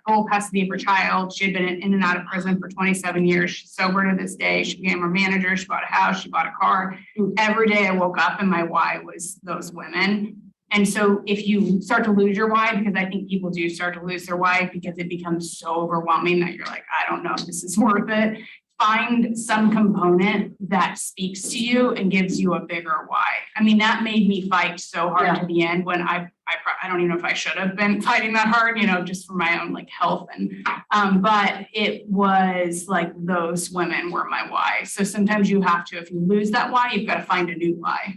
full custody of her child. She had been in and out of prison for 27 years. She's sober to this day. She became her manager. She bought a house. She bought a car. Every day I woke up and my why was those women. And so if you start to lose your why, because I think people do start to lose their why because it becomes so overwhelming that you're like, I don't know if this is worth it. Find some component that speaks to you and gives you a bigger why. I mean, that made me fight so hard to the end when I don't even know if I should have been fighting that hard, you know, just for my own like health and, but it was like those women were my why. So sometimes you have to, if you lose that why, you've got to find a new why.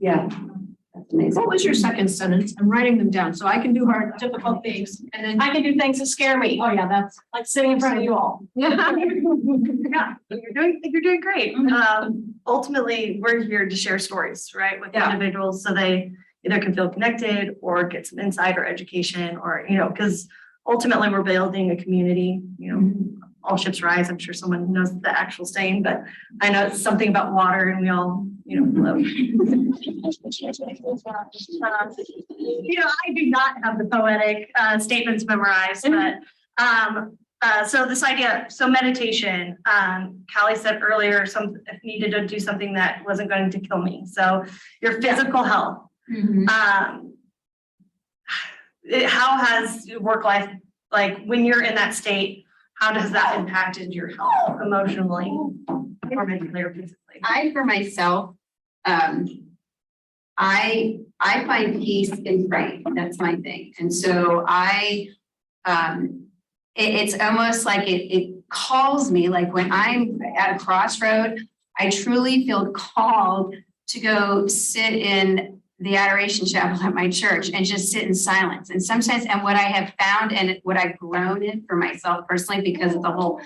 Yeah. That's amazing. What was your second sentence? I'm writing them down so I can do hard, difficult things. And then I can do things that scare me. Oh yeah, that's like sitting in front of you all. Yeah, you're doing great. Ultimately, we're here to share stories, right, with individuals so they either can feel connected or get some insight or education or, you know, because ultimately we're building a community, you know, all ships rise. I'm sure someone knows the actual saying, but I know it's something about water and we all, you know, flow. You know, I do not have the poetic statements memorized, but so this idea, so meditation, Callie said earlier, needed to do something that wasn't going to kill me. So your physical health, how has work life, like when you're in that state, how does that impacted your health emotionally or mentally or physically? For myself, I find peace in praying. That's my thing. And so it's almost like it calls me, like when I'm at a crossroad, I truly feel called to go sit in the adoration chapel at my church and just sit in silence. And sometimes, and what I have found and what I've grown in for myself personally, because of the whole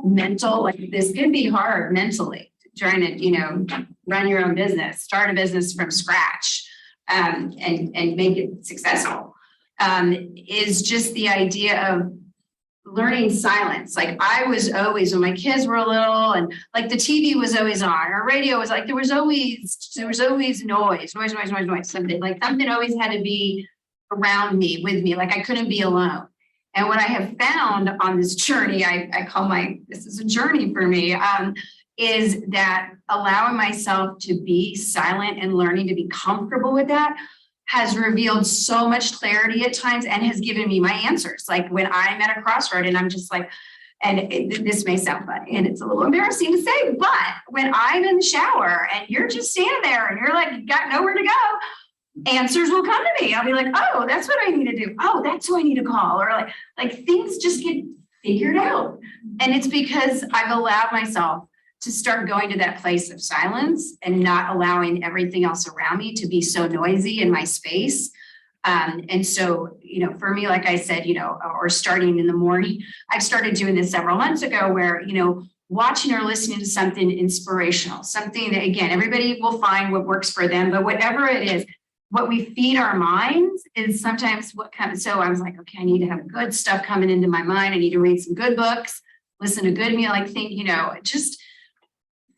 mental, like this can be hard mentally, trying to, you know, run your own business, start a business from scratch, and make it successful, is just the idea of learning silence. Like I was always, when my kids were little and like the TV was always on, or radio was like, there was always noise. Something always had to be around me, with me. Like I couldn't be alone. And what I have found on this journey, I call this is a journey for me, is that allowing myself to be silent and learning to be comfortable with that has revealed so much clarity at times and has given me my answers. Like when I'm at a crossroad and I'm just like, and this may sound funny and it's a little embarrassing to say, but when I'm in the shower and you're just standing there and you're like, got nowhere to go, answers will come to me. I'll be like, oh, that's what I need to do. Oh, that's who I need to call. Or like things just get figured out. And it's because I've allowed myself to start going to that place of silence and not allowing everything else around me to be so noisy in my space. And so, you know, for me, like I said, you know, or starting in the morning, I've started doing this several months ago where, you know, watching or listening to something inspirational, something that, again, everybody will find what works for them, but whatever it is, what we feed our minds is sometimes what comes. So I was like, okay, I need to have good stuff coming into my mind. I need to read some good books, listen to good music, like think, you know, just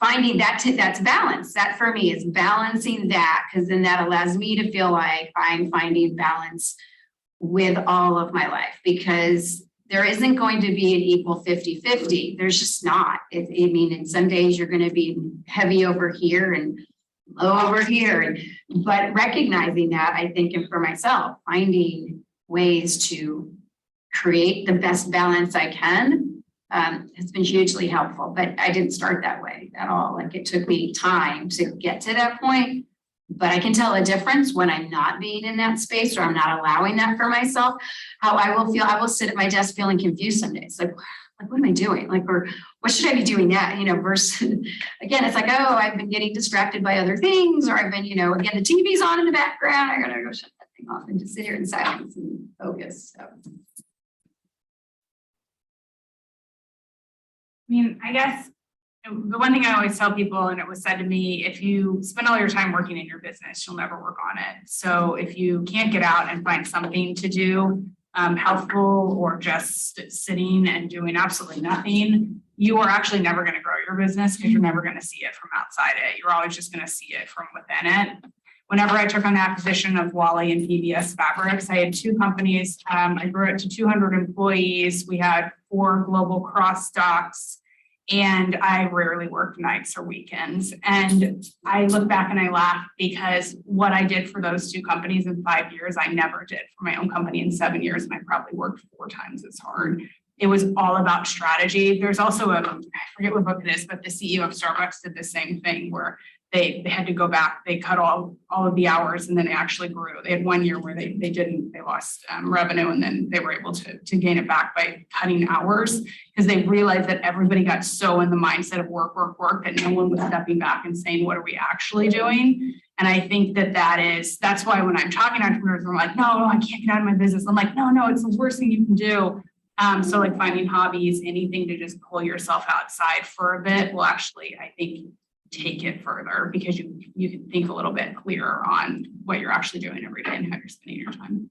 finding that's balance. That for me is balancing that, because then that allows me to feel like I'm finding balance with all of my life, because there isn't going to be an equal 50-50. There's just not. I mean, in some days you're going to be heavy over here and low over here. But recognizing that, I think, and for myself, finding ways to create the best balance I can has been hugely helpful. But I didn't start that way at all. Like, it took me time to get to that point. But I can tell a difference when I'm not being in that space, or I'm not allowing that for myself, how I will feel. I will sit at my desk feeling confused some days. Like, what am I doing? Like, or what should I be doing now? You know, versus, again, it's like, oh, I've been getting distracted by other things, or I've been, you know, again, the TV's on in the background. I gotta go shut that thing off and just sit here in silence and focus. So. I mean, I guess the one thing I always tell people, and it was said to me, if you spend all your time working in your business, you'll never work on it. So if you can't get out and find something to do, helpful, or just sitting and doing absolutely nothing, you are actually never going to grow your business, because you're never going to see it from outside it. You're always just going to see it from within it. Whenever I took on the acquisition of Olathe and PBS Fabrics, I had 2 companies. I grew it to 200 employees. We had 4 global cross stocks, and I rarely worked nights or weekends. And I look back and I laugh, because what I did for those 2 companies in 5 years, I never did for my own company in 7 years. And I probably worked 4 times as hard. It was all about strategy. There's also I forget what book it is, but the CEO of Starbucks did the same thing, where they had to go back, they cut all of the hours, and then they actually grew. They had 1 year where they lost revenue, and then they were able to gain it back by cutting hours, because they realized that everybody got so in the mindset of work, that no one was stepping back and saying, what are we actually doing? And I think that's why when I'm talking to entrepreneurs, I'm like, no, I can't get out of my business. I'm like, no, it's the worst thing you can do. So like finding hobbies, anything to just pull yourself outside for a bit will actually, I think, take it further, because you can think a little bit clearer on what you're actually doing every day and how you're spending your time.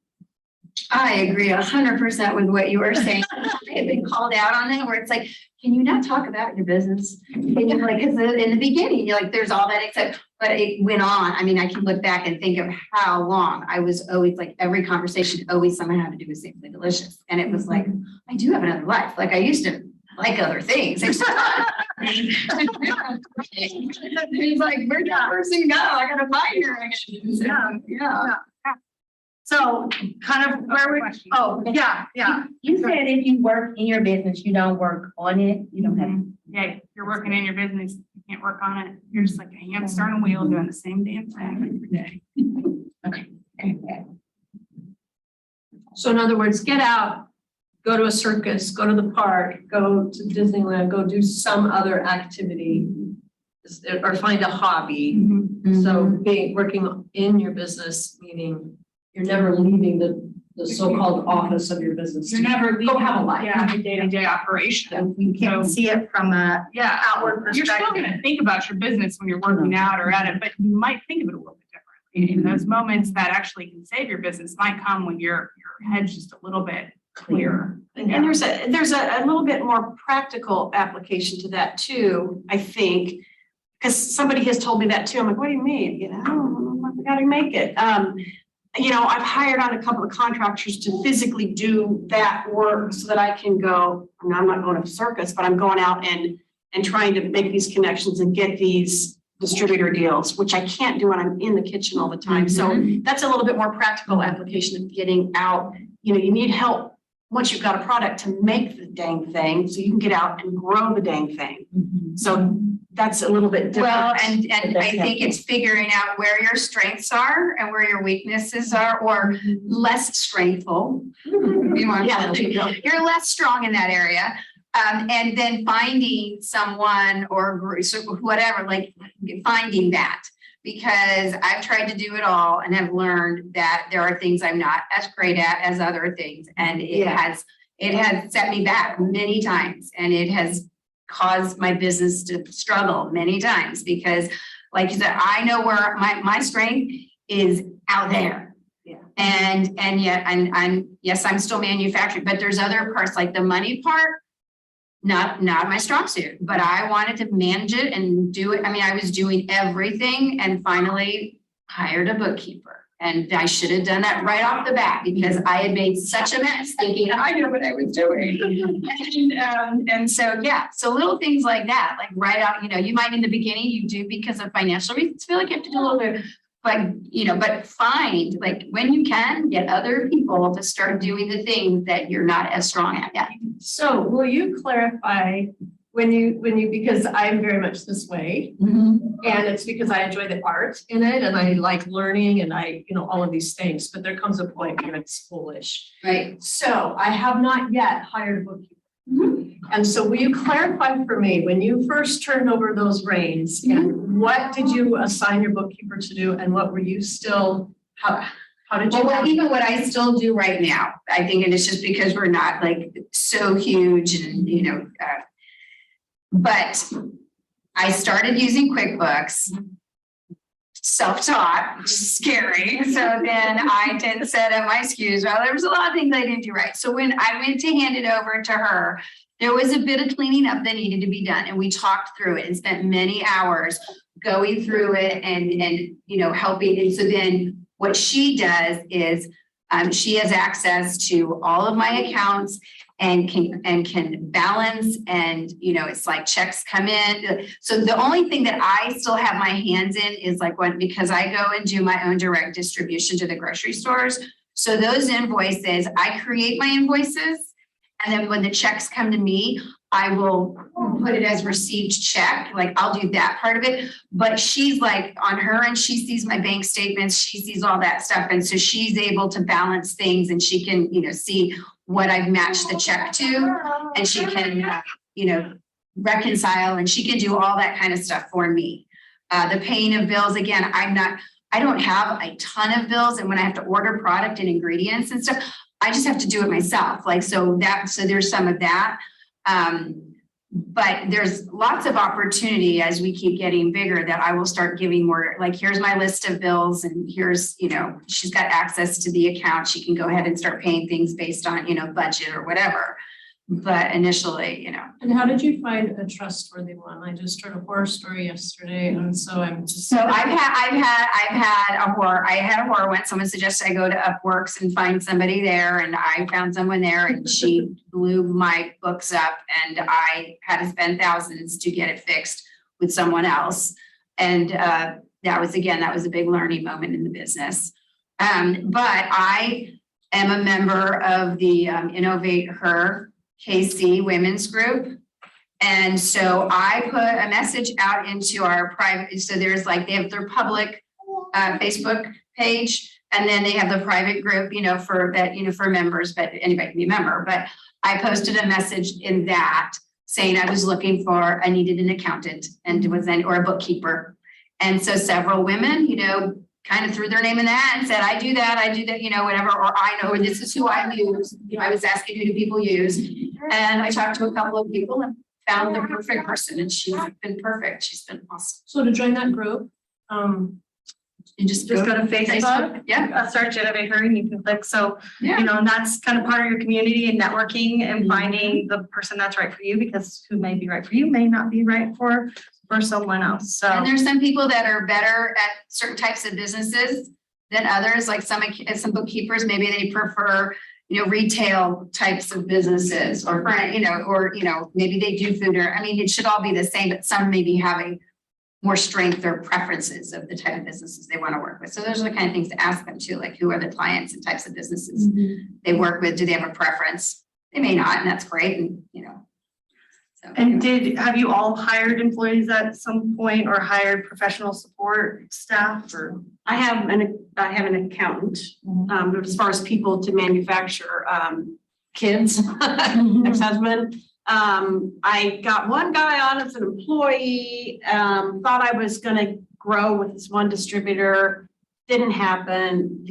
I agree 100% with what you were saying. I have been called out on that, where it's like, can you not talk about your business? Can you, like, in the beginning, you're like, there's all that except, but it went on. I mean, I can look back and think of how long I was always like, every conversation always somehow had to do with Simply Delicious. And it was like, I do have another life. Like, I used to like other things. He's like, where'd that person go? I gotta find her again. So, yeah. So kind of where we, oh, yeah. You said if you work in your business, you don't work on it, you don't have. Yeah, if you're working in your business, you can't work on it. You're just like a hamster on a wheel doing the same damn thing every day. Okay. So in other words, get out, go to a circus, go to the park, go to Disneyland, go do some other activity, or find a hobby. So working in your business, meaning you're never leaving the so-called office of your business. You're never leaving. Go have a life. Yeah, the day-to-day operation. You can't see it from a outward You're perspective. still gonna think about your business when you're working out or at it, but you might think of it a little bit differently. And those moments that actually can save your business might come when your head's just a little bit clearer. And there's a little bit more practical application to that too, I think, because somebody has told me that too. I'm like, what do you mean? You know, I gotta make it. You know, I've hired on a couple of contractors to physically do that work so that I can go, I'm not going to a circus, but I'm going out and trying to make these connections and get these distributor deals, which I can't do when I'm in the kitchen all the time. So that's a little bit more practical application of getting out. You know, you need help once you've got a product to make the dang thing, so you can get out and grow the dang thing. So that's a little bit different. Well, and I think it's figuring out where your strengths are and where your weaknesses are, or less strengthful. You're less strong in that area. And then finding someone or group, so whatever, like finding that. Because I've tried to do it all and have learned that there are things I'm not as great at as other things. And it has set me back many times, and it has caused my business to struggle many times, because like you said, I know where my strength is out there. Yeah. And yet, yes, I'm still manufacturing, but there's other parts, like the money part. not my strong suit, but I wanted to manage it and do it. I mean, I was doing everything and finally hired a bookkeeper. And I should have done that right off the bat because I had made such a mess thinking I knew what I was doing. And so, yeah, so little things like that, like right out, you might in the beginning, you do because of financial reasons, feel like you have to do a little bit, but find like when you can get other people to start doing the things that you're not as strong at yet. So will you clarify when you, because I'm very much this way, Mm-hmm. and it's because I enjoy the art in it and I like learning and all of these things, but there comes a point when it's foolish. Right. So I have not yet hired a bookkeeper. Mm-hmm. And so will you clarify for me, when you first turned over those reins, and what did you assign your bookkeeper to do and what were you still, how did you? Well, even what I still do right now, I think it is just because we're not like so huge and, but I started using QuickBooks, self-taught, which is scary. So then I did set up my SKUs. Well, there was a lot of things I didn't do right. So when I went to hand it over to her, there was a bit of cleaning up that needed to be done. And we talked through it and spent many hours going through it and helping. And so then what she does is she has access to all of my accounts and can balance and, it's like checks come in. So the only thing that I still have my hands in is like because I go and do my own direct distribution to the grocery stores. So those invoices, I create my invoices. And then when the checks come to me, I will put it as received check. Like I'll do that part of it. But she's like on her and she sees my bank statements. She sees all that stuff. And so she's able to balance things and she can, see what I've matched the check to. And she can, reconcile and she can do all that kind of stuff for me. The paying of bills, again, I don't have a ton of bills. And when I have to order product and ingredients and stuff, I just have to do it myself. So there's some of that. But there's lots of opportunity as we keep getting bigger that I will start giving more, like, here's my list of bills and here's, she's got access to the account. She can go ahead and start paying things based on, budget or whatever. But initially, And how did you find a trustworthy one? I just heard a horror story yesterday, and so I'm just. So I've had a horror when someone suggested I go to Upworks and find somebody there, and I found someone there, and she blew my books up, and I had to spend thousands to get it fixed with someone else. And that was a big learning moment in the business. But I am a member of the Innovate Her KC Women's Group. And so I put a message out into our private, so there's they have their public Facebook page, and then they have the private group, for that, for members, but anybody can be a member. But I posted a message in that saying I was I needed an accountant or a bookkeeper. And so several women, kind of threw their name in that and said, I do that, whatever, or I know, or this is who I use. I was asking who do people use. And I talked to a couple of people and found the perfect person, and she's been perfect. She's been awesome. So to join that group, You just Just go to Facebook. Yeah. Search Innovate Her and you can click. So, Yeah. and that's kind of part of your community and networking and finding the person that's right for you, because who may be right for you may not be right for someone else. So. And there's some people that are better at certain types of businesses than others, like some bookkeepers, maybe they prefer, retail types of businesses or, maybe they do food it should all be the same, but some may be having more strength or preferences of the type of businesses they want to work with. So those are the kind of things to ask them too, like who are the clients and types of businesses they work with? Do they have a preference? They may not, and that's great. And, so. And have you all hired employees at some point or hired professional support staff or? I have an accountant, but as far as people to manufacture, kids, ex-husband. I got one guy on as an employee, thought I was gonna grow with this one distributor. Didn't happen.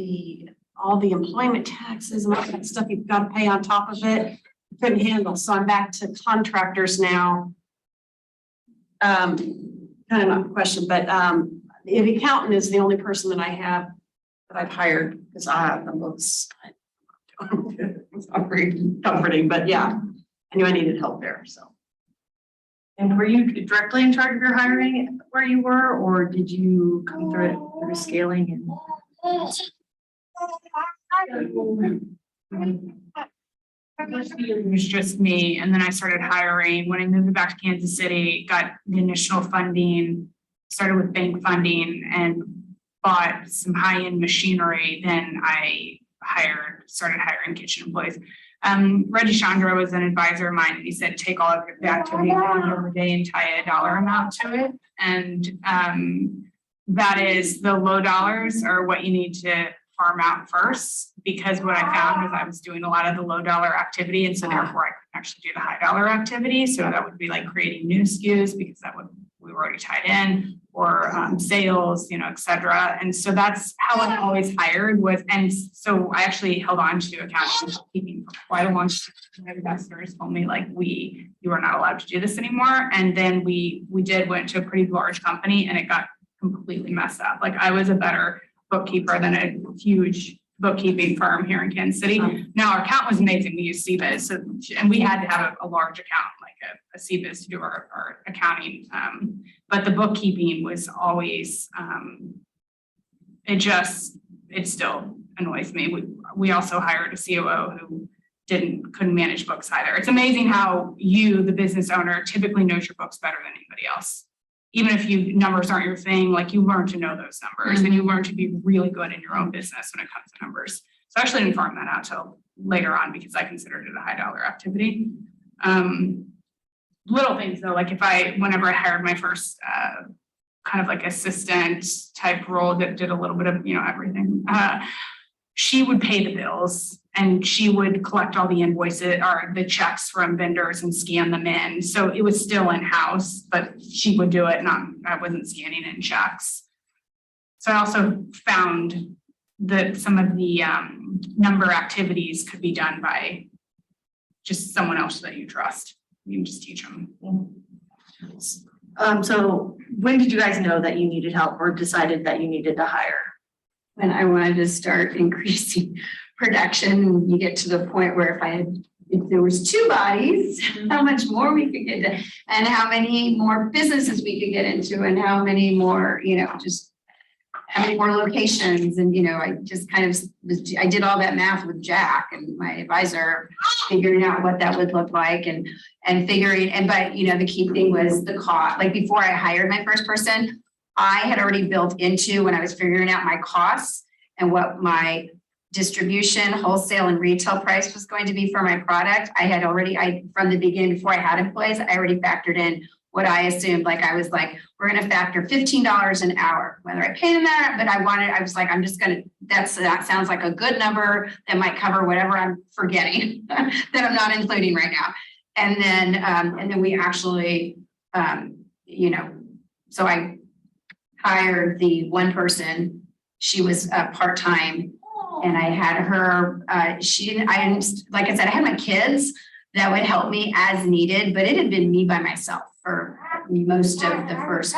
All the employment taxes and all that stuff you've got to pay on top of it, couldn't handle. So I'm back to contractors now. Kind of not a question, but the accountant is the only person that I have that I've hired because the books. It's not very comforting, but yeah, I knew I needed help there. So And were you directly in charge of your hiring where you were, or did you come through it through scaling and? It was just me, and then I started hiring. When I moved back to Kansas City, got the initial funding, started with bank funding and bought some high-end machinery. Then I started hiring kitchen employees. Reggie Chandra was an advisor of mine, and he said, take all of the activities that you do every day and tie a dollar amount to it. And that is the low dollars are what you need to farm out first, because what I found was I was doing a lot of the low dollar activity, and so therefore I could actually do the high dollar activity. So that would be like creating new SKUs, because we were already tied in, or sales, et cetera. And so that's how I always hired was, and so I actually held on to accounting and bookkeeping for quite a long time. My investors told me like, you are not allowed to do this anymore. And then we went to a pretty large company, and it got completely messed up. Like, I was a better bookkeeper than a huge bookkeeping firm here in Kansas City. Now, our account was amazing. We used CBIZ, so, and we had to have a large account, like a CBIZ to do our accounting. But the bookkeeping was always, it still annoys me. We also hired a COO who couldn't manage books either. It's amazing how you, the business owner, typically knows your books better than anybody else. Even if numbers aren't your thing, like, you learn to know those numbers and you learn to be really good in your own business when it comes to numbers. So I actually didn't farm that out till later on, because I considered it a high dollar activity. Little things though, like whenever I hired my first kind of like assistant type role that did a little bit of, everything, she would pay the bills, and she would collect all the invoices or the checks from vendors and scan them in. So it was still in-house, but she would do it. I wasn't scanning in checks. So I also found that some of the number activities could be done by just someone else that you trust. You can just teach them. So when did you guys know that you needed help or decided that you needed to hire? When I wanted to start increasing production, you get to the point where if there was 2 bodies, how much more we could get to, and how many more businesses we could get into, and how many more, just how many more locations. And, I just I did all that math with Jack and my advisor, figuring out what that would look like but the key thing was the cost. Like, before I hired my first person, I had already built into, when I was figuring out my costs and what my distribution, wholesale, and retail price was going to be for my product, from the beginning, before I had employees, I already factored in what I assumed. Like, I was like, we're going to factor $15 an hour, whether I pay them that, but I was like, I'm just going to, that sounds like a good number that might cover whatever I'm forgetting that I'm not including right now. And then we actually, so I hired the one person. She was part-time, and I had her, like I said, I had my kids that would help me as needed, but it had been me by myself for most of the first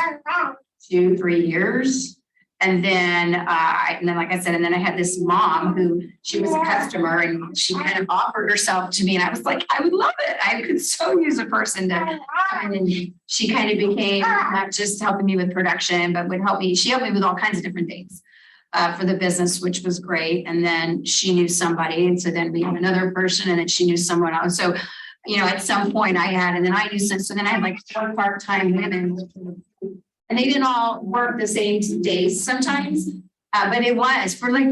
2-3 years. And then, like I said, and then I had this mom who, she was a customer, and she kind of offered herself to me, and I was like, I would love it. I could so use a person to come in. And she kind of became not just helping me with production, but would help me. She helped me with all kinds of different things for the business, which was great. And then she knew somebody, and so then we had another person, and then she knew someone else. So, at some point and then I knew some. So then I had like 4 part-time women. And they didn't all work the same days sometimes, but it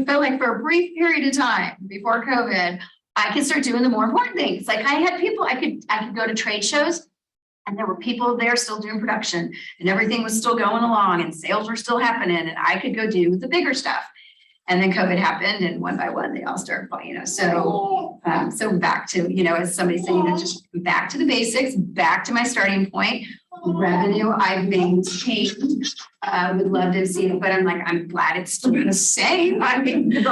felt like for a brief period of time before COVID, I could start doing the more important things. Like, I had people, I could go to trade shows, and there were people there still doing production, and everything was still going along, and sales were still happening, and I could go do the bigger stuff. And then COVID happened, and one by one, they all started falling, so back to, as somebody said, just back to the basics, back to my starting point. Revenue I've maintained, would love to see it, but I'm glad it's still the same. I didn't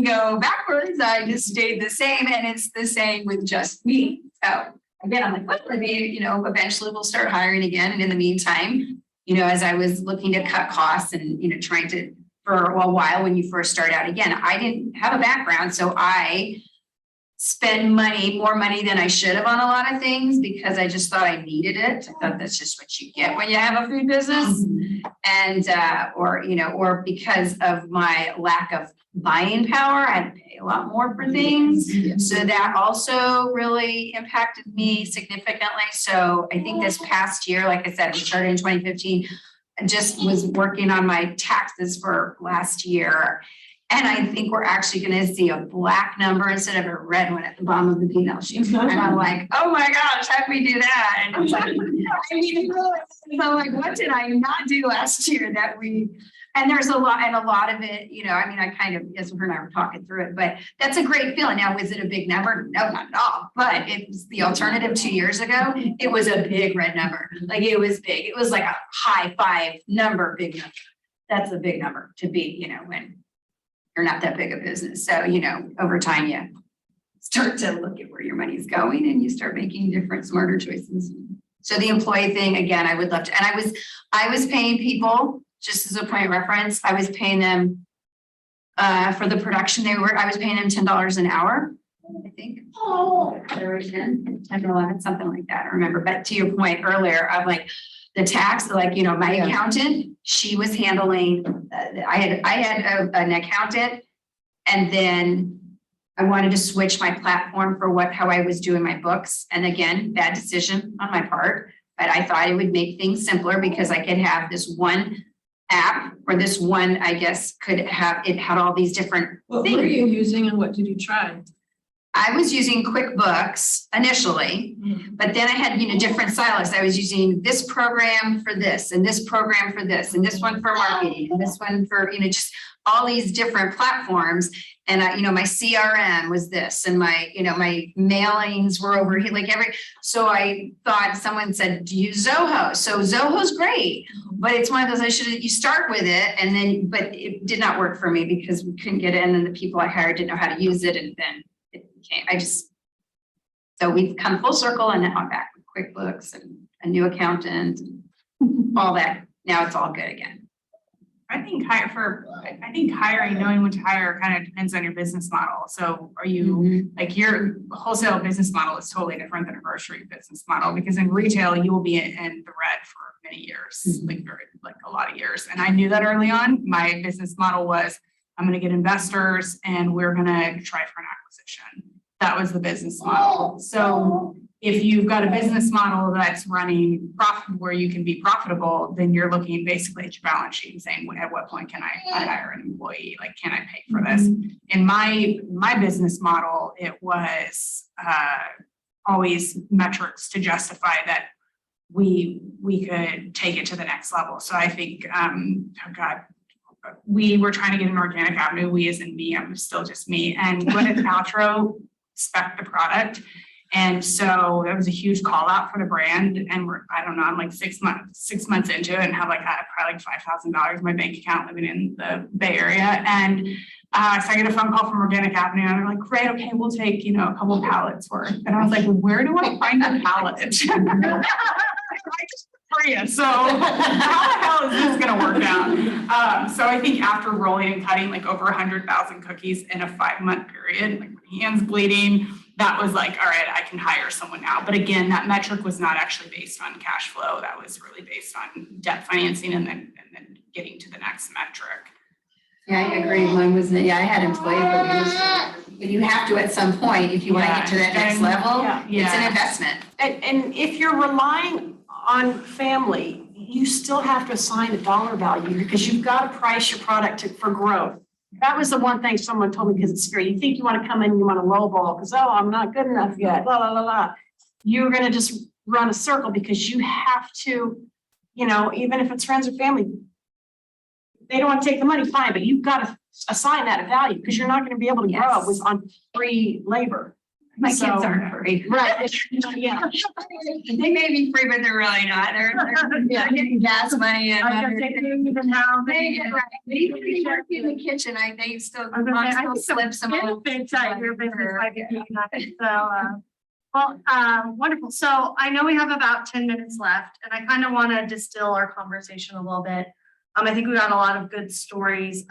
go backwards. I just stayed the same, and it's the same with just me. So again, I'm like, well, maybe, eventually we'll start hiring again. And in the meantime, as I was looking to cut costs and, trying to, for a while when you first start out, again, I didn't have a background. So I spend more money than I should have on a lot of things because I just thought I needed it. I thought that's just what you get when you have a food business. And, or because of my lack of buying power, I had to pay a lot more for things. So that also really impacted me significantly. So I think this past year, like I said, we started in 2015, I just was working on my taxes for last year. And I think we're actually going to see a black number instead of a red one at the bottom of the P&L sheet. And I'm like, oh my gosh, how did we do that? And it's like, I mean, so like, what did I not do last year that we, and there's a lot of it, I mean, I kind of, as her and I were talking through it, but that's a great feeling. Now, was it a big number? No, not at all. But it was the alternative 2 years ago. It was a big red number. Like it was big. It was like a high 5 number, big number. That's a big number to be, when you're not that big a business. So, over time, you start to look at where your money's going and you start making different, smarter choices. So the employee thing, again, I would love to, and I was paying people, just as a point of reference, I was paying them for the production I was paying them $10 an hour, I think. Oh, 10 or 11, something like that, I remember. But to your point earlier, of like the tax, like, my accountant, she was handling, I had an accountant, and then I wanted to switch my platform for how I was doing my books. And again, bad decision on my part, but I thought it would make things simpler because I could have this one app, or this one, I guess, it had all these different What things. were you using and what did you try? I was using QuickBooks initially, but then I had, different silos. I was using this program for this, and this program for this, and this one for marketing, and this one for, just all these different platforms. And my CRM was this, and my mailings were over here, so I thought, someone said, do you use Zoho? So Zoho's great, but it's one of those, you start with it, but it did not work for me because we couldn't get in, and the people I hired didn't know how to use it, and then so we've come full circle, and now I'm back with QuickBooks and a new accountant, and all that. Now it's all good again. I think hiring, knowing when to hire kind of depends on your business model. So are you, like, your wholesale business model is totally different than a grocery business model, because in retail, you will be in the red for many years, like a lot of years. And I knew that early on. My business model was, I'm going to get investors and we're going to try for an acquisition. That was the business model. So if you've got a business model that's running profit, where you can be profitable, then you're looking basically at your balance sheet and saying, at what point can I hire an employee? Like, can I pay for this? In my business model, it was always metrics to justify that we could take it to the next level. So I think, we were trying to get an organic avenue. We as in me, I'm still just me. And Gwyneth Paltrow spec the product. And so that was a huge call out for the brand. And I'm like 6 months into it, and have probably like $5,000 in my bank account, living in the Bay Area. And so I get a phone call from Organic Avenue, and they're like, great, okay, we'll take, a couple of pallets worth. And I was like, where do I find a pallet? For you. So how the hell is this going to work out? So I think after rolling and cutting like over 100,000 cookies in a 5-month period, like my hands bleeding, that was like, all right, I can hire someone now. But again, that metric was not actually based on cash flow. That was really based on debt financing, and then getting to the next metric. Yeah, I agree. One was, I had employees, but you have to at some point, if you want to get to that next level, it's an investment. And if you're relying on family, you still have to assign a dollar value, because you've got to price your product for growth. That was the one thing someone told me, because it's scary. You think you want to come in, you want to lowball because, I'm not good enough yet, la, la, la, la. You're going to just run a circle, because you have to, even if it's friends or family, they don't want to take the money, fine, but you've got to assign that a value, because you're not going to be able to grow on free labor. My kids aren't free. Right. Yeah. They may be free, but they're really not. They're getting gas money and they work in the kitchen. They still slip some benefits at your business by doing that. So, wonderful. So I know we have about 10 minutes left, and I kind of want to distill our conversation a little bit. I think we got a lot of good stories.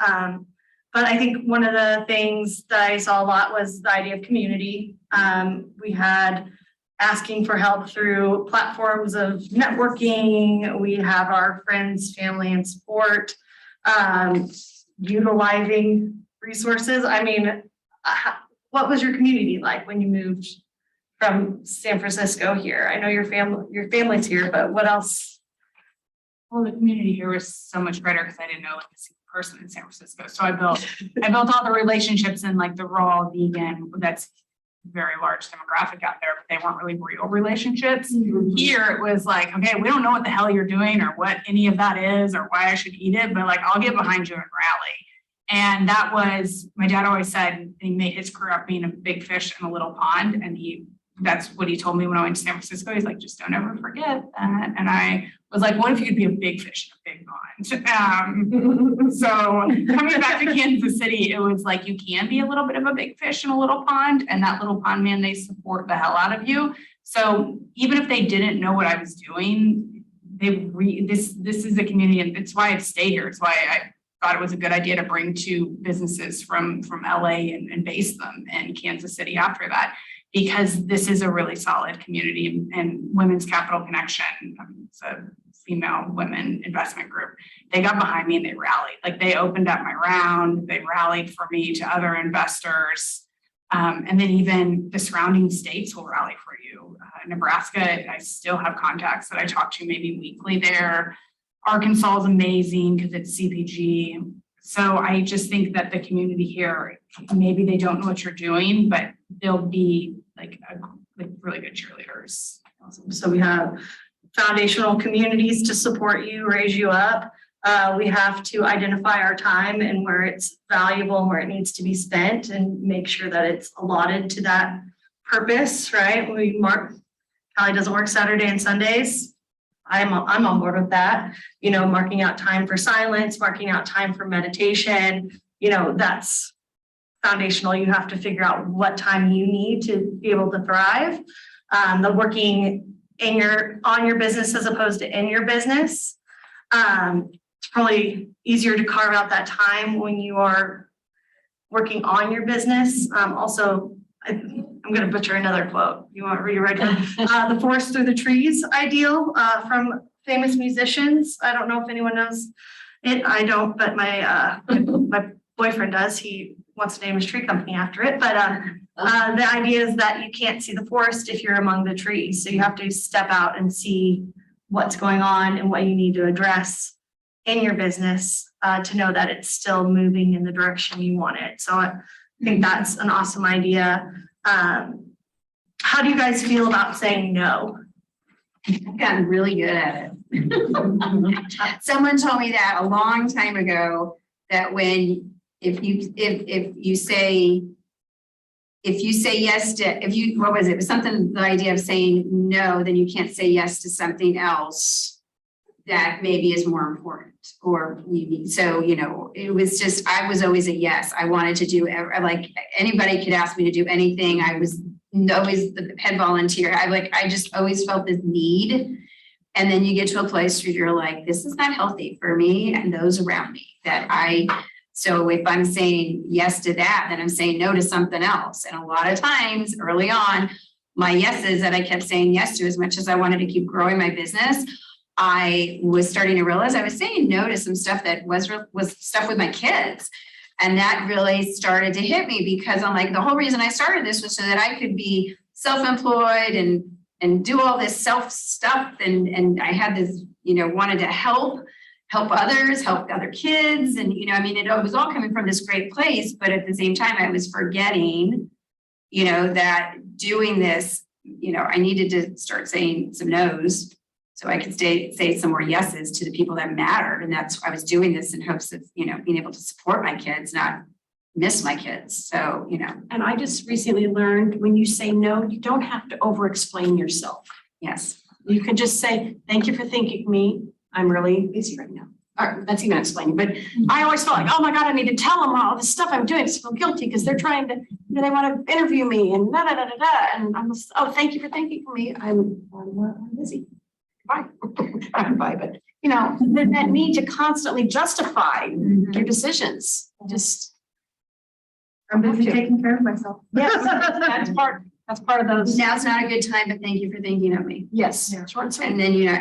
But I think one of the things that I saw a lot was the idea of community. We had asking for help through platforms of networking. We have our friends, family, and support, utilizing resources. I mean, what was your community like when you moved from San Francisco here? I know your family's here, but what else? Well, the community here was so much better because I didn't know like a single person in San Francisco. So I built all the relationships in like the raw vegan, that's very large demographic out there, but they weren't really real relationships. Here it was like, okay, we don't know what the hell you're doing or what any of that is or why I should eat it, but like I'll get behind you and rally. And that was, my dad always said, he made his career up being a big fish in a little pond. And that's what he told me when I went to San Francisco. He's like, just don't ever forget that. And I was like, what if you could be a big fish in a big pond? So coming back to Kansas City, it was like, you can be a little bit of a big fish in a little pond, and that little pond man, they support the hell out of you. So even if they didn't know what I was doing, this is a community, and it's why I stay here. It's why I thought it was a good idea to bring two businesses from LA and base them in Kansas City after that, because this is a really solid community. And Women's Capital Connection, it's a female women investment group. They got behind me and they rallied. Like they opened up my round, they rallied for me to other investors. And then even the surrounding states will rally for you. Nebraska, I still have contacts that I talk to maybe weekly there. Arkansas is amazing because it's CPG. So I just think that the community here, maybe they don't know what you're doing, but they'll be like really good cheerleaders. Awesome. So we have foundational communities to support you, raise you up. We have to identify our time and where it's valuable and where it needs to be spent and make sure that it's allotted to that purpose, right? Callie doesn't work Saturday and Sundays. I'm on board with that. You know, marking out time for silence, marking out time for meditation, you know, that's foundational. You have to figure out what time you need to be able to thrive. The working on your business as opposed to in your business. It's probably easier to carve out that time when you are working on your business. Also, I'm going to butcher another quote. You want to read it right now? The forest through the trees ideal from famous musicians. I don't know if anyone knows it. I don't, but my boyfriend does. He wants to name his tree company after it. But the idea is that you can't see the forest if you're among the trees. So you have to step out and see what's going on and what you need to address in your business to know that it's still moving in the direction you want it. So I think that's an awesome idea. How do you guys feel about saying no? I've gotten really good at it. Someone told me that a long time ago, that if you say yes to, what was it? It was something, the idea of saying no, then you can't say yes to something else that maybe is more important. Or so, you know, it was just, I was always a yes. I wanted to do, like anybody could ask me to do anything. I was always the head volunteer. I just always felt this need. And then you get to a place where you're like, this is not healthy for me and those around me so if I'm saying yes to that, then I'm saying no to something else. And a lot of times early on, my yeses that I kept saying yes to, as much as I wanted to keep growing my business, I was starting to realize I was saying no to some stuff that was stuff with my kids. And that really started to hit me, because I'm like, the whole reason I started this was so that I could be self-employed and do all this self stuff. And I had this, you know, wanted to help others, help other kids. And, you know, I mean, it was all coming from this great place, but at the same time, I was forgetting, you know, that doing this, you know, I needed to start saying some no's so I could say some more yeses to the people that mattered. And that's why I was doing this in hopes of, you know, being able to support my kids, not miss my kids. So, you know. And I just recently learned when you say no, you don't have to over-explain yourself. Yes. You can just say, thank you for thinking of me. I'm really busy right now. Or that's even explaining, but I always felt like, oh my God, I need to tell them all this stuff I'm doing. I feel guilty because they're trying to, you know, they want to interview me and da da da da da. And I'm just, oh, thank you for thinking of me. I'm busy. Bye. Bye. But you know, that need to constantly justify your decisions. Just I'm busy taking care of myself. Yes, that's part of those. Now's not a good time, but thank you for thinking of me. Yes, Yeah. short and sweet. And then you're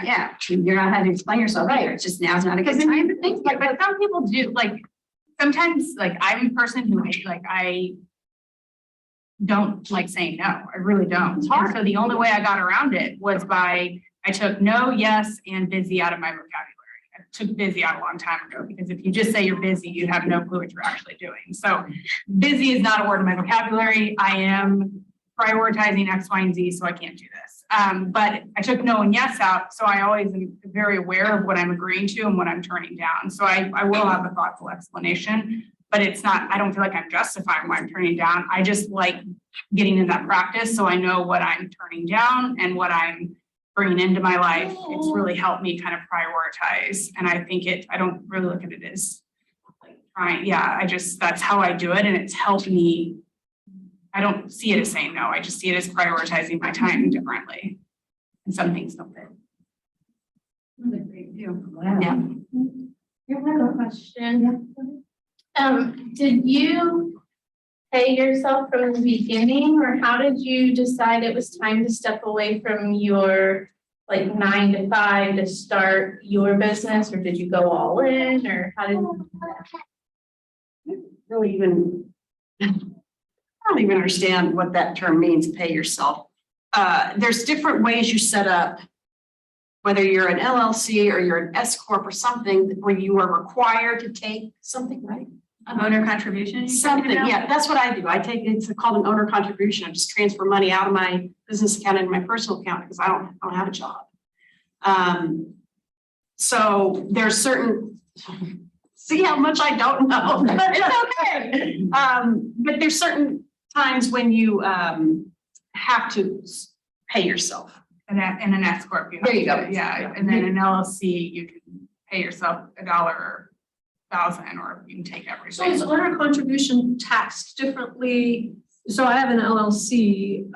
not having to explain yourself either. It's just now's not a good Because then time, but thank you. Like, but some people do, like, sometimes, like, I'm a person who, I don't like saying no, I really don't. It's hard. And so the only way I got around it was by, I took no, yes, and busy out of my vocabulary. I took busy out a long time ago, because if you just say you're busy, you have no clue what you're actually doing. So busy is not a word in my vocabulary. I am prioritizing X, Y, and Z, so I can't do this. But I took no and yes out, so I always am very aware of what I'm agreeing to and what I'm turning down. So I will have a thoughtful explanation, but it's not, I don't feel like I'm justifying what I'm turning down. I just like getting in that practice, so I know what I'm turning down and what I'm bringing into my life. It's really helped me kind of prioritize. And I think I don't really look at it as like trying, that's how I do it. And it's helped me. I don't see it as saying no. I just see it as prioritizing my time differently. And some things don't fit. Yeah. I have a question. Did you pay yourself from the beginning, or how did you decide it was time to step away from your like 9 to 5 to start your business, or did you go all in, or how did? Really even, I don't even understand what that term means, pay yourself. There's different ways you set up, whether you're an LLC or you're an S Corp or something where you are required to take something, right? Owner contribution? Something, yeah, that's what I do. It's called an owner contribution. I just transfer money out of my business account into my personal account because I don't have a job. So there's certain, see how much I don't know, but it's okay. But there's certain times when you have to pay yourself. And in an S corp, There you go. Yeah, and then an LLC, you can pay yourself $1 or 1,000, or you can take So is everything. owner contribution taxed differently? So I have an LLC,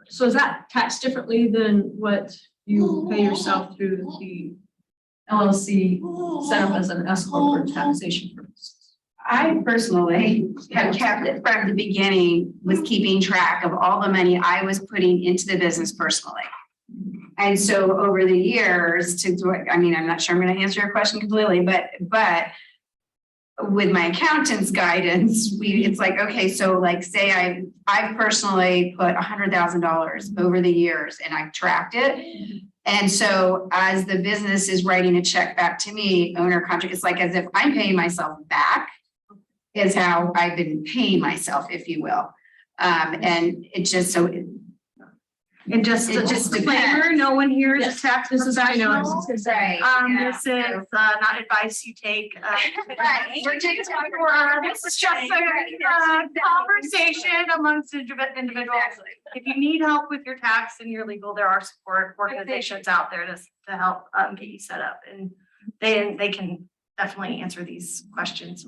so is that taxed differently than what you pay yourself through the LLC set up as an S corp for taxation purposes? I personally have kept it from the beginning, was keeping track of all the money I was putting into the business personally. And so over the years I'm not sure I'm going to answer your question completely, but with my accountant's guidance, it's like, okay, so like say I personally put $100,000 over the years and I've tracked it. And so as the business is writing a check back to me, owner contract, it's like as if I'm paying myself back is how I've been paying myself, if you will. And it just so And just It a just disclaimer, no one here is a tax This is professional. right. This is not advice you take. Right. We're taking this is just a conversation amongst individuals. If you need help with your tax and your legal, there are support organizations out there to help get you set up, and they can definitely answer these questions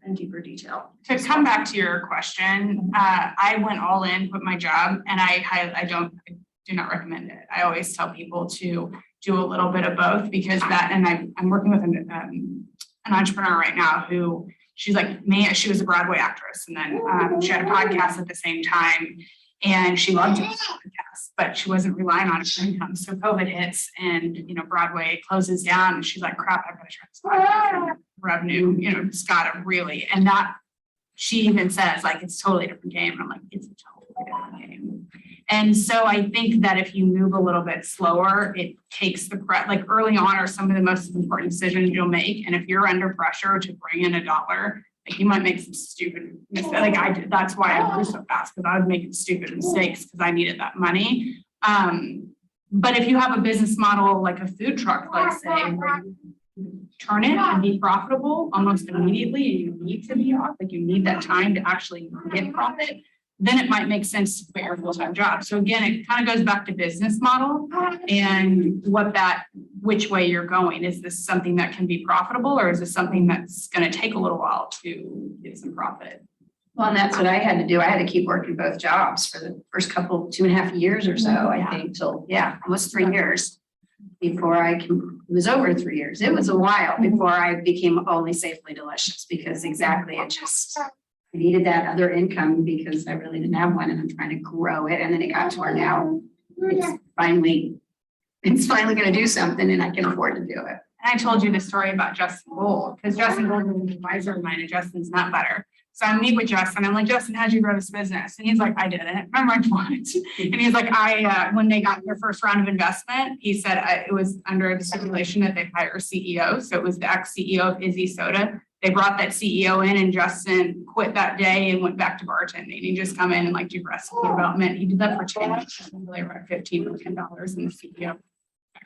in deeper detail. To come back to your question, I went all in with my job, and I do not recommend it. I always tell people to do a little bit of both, because and I'm working with an entrepreneur right now who she was a Broadway actress, and then she had a podcast at the same time, and she loved doing podcasts, but she wasn't relying on it for income. So COVID hits, and Broadway closes down, and she's like, crap, I've got to try this podcast. Revenue, it's gotta really, and that she even says like it's totally different game. And I'm like, it's a totally different game. And so I think that if you move a little bit slower, it takes the like early on are some of the most important decisions you'll make. And if you're under pressure to bring in $1, like you might make some stupid mistakes. Like I did. That's why I grew so fast, because I was making stupid mistakes because I needed that money. But if you have a business model like a food truck, let's say, where you turn it and be profitable almost immediately, and you need to be off, like you need that time to actually get profit, then it might make sense to quit your full-time job. So again, it kind of goes back to business model and which way you're going. Is this something that can be profitable, or is this something that's going to take a little while to get some profit? Well, and that's what I had to do. I had to keep working both jobs for the first 2.5 years or so, I think, till almost 3 years before it was over 3 years. It was a while before I became only Safely Delicious, because exactly I needed that other income because I really didn't have one and I'm trying to grow it. And then it got to where now it's finally gonna do something and I can afford to do it. And I told you the story about Justin Gold, because Justin Gold was an advisor of mine and Justin's not better. So I meet with Justin, I'm like, Justin, how'd you grow this business? And he's like, I didn't. I'm like, what? And he's like, when they got their first round of investment, he said it was under the stipulation that they hire a CEO. So it was the ex-CEO of Izzy Soda. They brought that CEO in and Justin quit that day and went back to bartending. He just come in and like do recipe development. He did that for 10 years, really around $15 million in the CEO.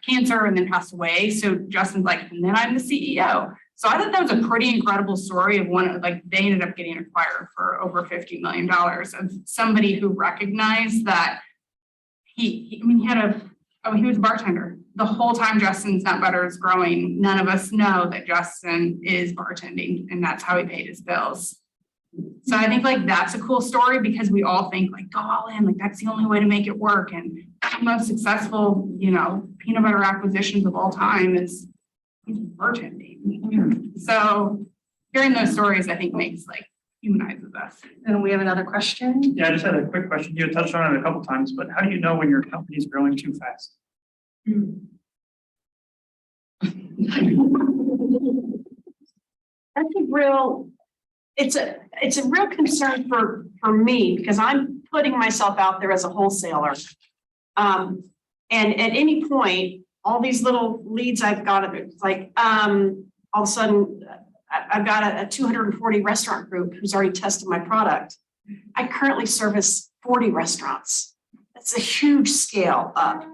Cancer and then passed away. So Justin's like, and then I'm the CEO. So I thought that was a pretty incredible story of one, like they ended up getting acquired for over $50 million of somebody who recognized that he was a bartender. The whole time Justin's Nut Butter is growing, none of us know that Justin is bartending and that's how he paid his bills. So I think like that's a cool story because we all think like go all in, like that's the only way to make it work. And the most successful, peanut butter acquisitions of all time is bartending. So hearing those stories, I think makes like humanizes us. And we have another question. Yeah, I just had a quick question. You had touched on it a couple times, but how do you know when your company is growing too fast? That's it's a real concern for me because I'm putting myself out there as a wholesaler. And at any point, all these little leads I've got, it's like, all of a sudden I've got a 240 restaurant group who's already tested my product. I currently service 40 restaurants. That's a huge scale up.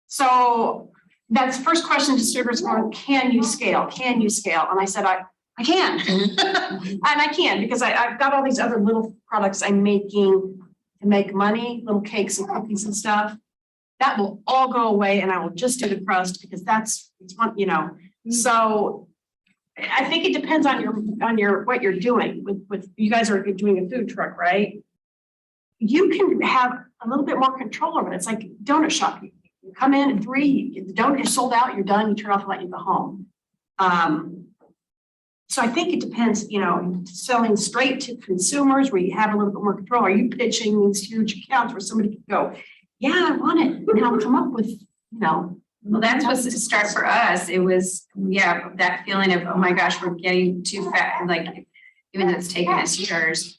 So that's the first question distributors going, can you scale? Can you scale? And I said, I can. And I can because I've got all these other little products I'm making to make money, little cakes and cookies and stuff. That will all go away and I will just do the crust because it's one, So I think it depends on your what you're doing with you guys are doing a food truck, right? You can have a little bit more control over it. It's like donut shop. You come in at 3, the donut is sold out, you're done, you turn off and let you go home. So I think it depends, selling straight to consumers where you have a little bit more control. Are you pitching these huge accounts where somebody could go, yeah, I want it, and I'll come up with, Well, that's what's to start for us. It was, that feeling of, oh my gosh, we're getting too fat. Like, even though it's taken us years,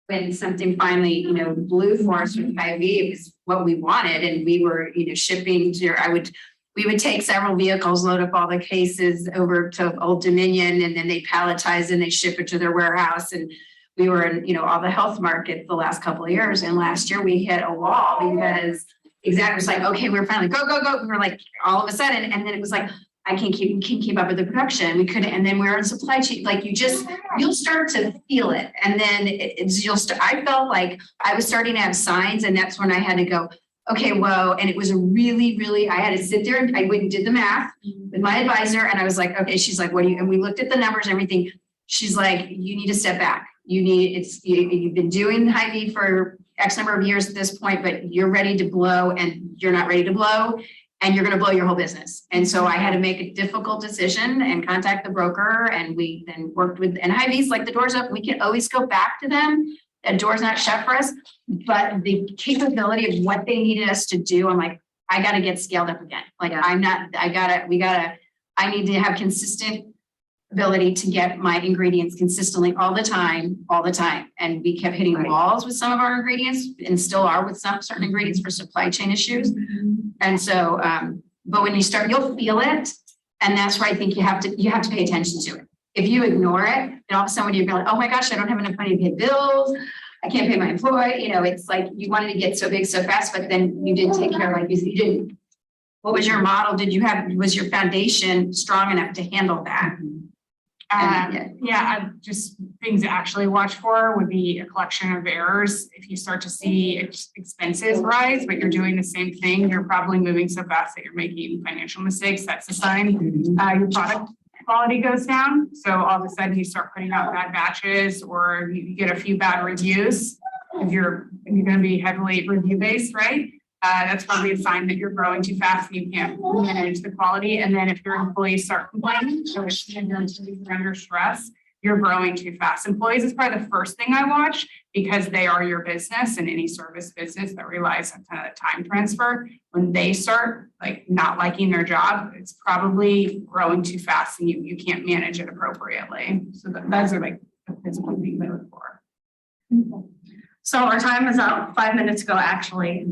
when something finally, blew for us with IV, it was what we wanted. And we were, shipping we would take several vehicles, load up all the cases over to Old Dominion, and then they palletize and they ship it to their warehouse. And we were in, all the health markets the last couple of years. And last year we hit a wall because exactly, it's like, okay, we're finally go. We were like all of a sudden, and then it was like, I can't keep up with the production. We couldn't, and then we're in supply chain. Like you'll start to feel it, and then I felt like I was starting to have signs, and that's when I had to go, okay, whoa. And it was a really, I had to sit there and I went and did the math with my advisor, and I was like, okay. She's like, and we looked at the numbers and everything. She's like, you need to step back. You've been doing Hy-Vee for X number of years at this point, but you're ready to blow and you're not ready to blow and you're going to blow your whole business. And so I had to make a difficult decision and contact the broker. And we then worked with, and Hy-Vee's like the door's up. We can always go back to them. That door's not shut for us, but the capability of what they needed us to do, I'm like, I got to get scaled up again. Like I need to have consistent ability to get my ingredients consistently all the time. And we kept hitting walls with some of our ingredients and still are with some certain ingredients for supply chain issues. And so, but when you start, you'll feel it. And that's where I think you have to pay attention to it. If you ignore it, and all of a sudden you're going, oh my gosh, I don't have enough money to pay bills. I can't pay my employee. It's like you wanted to get so big so fast, but then you didn't take care, like you didn't. What was your model? Was your foundation strong enough to handle that? Just things to actually watch for would be a collection of errors. If you start to see expenses rise, but you're doing the same thing, you're probably moving so fast that you're making financial mistakes. That's a sign. Your product quality goes down. So all of a sudden you start putting out bad batches or you get a few bad reviews. If you're going to be heavily review based, right? That's probably a sign that you're growing too fast and you can't manage the quality. And then if your employees start complaining, so if you're under stress, you're growing too fast. Employees is probably the first thing I watch because they are your business, and any service business that relies on kind of the time transfer. When they start like not liking their job, it's probably growing too fast and you can't manage it appropriately. So those are like the physical things I look for. So our time is up 5 minutes ago, actually.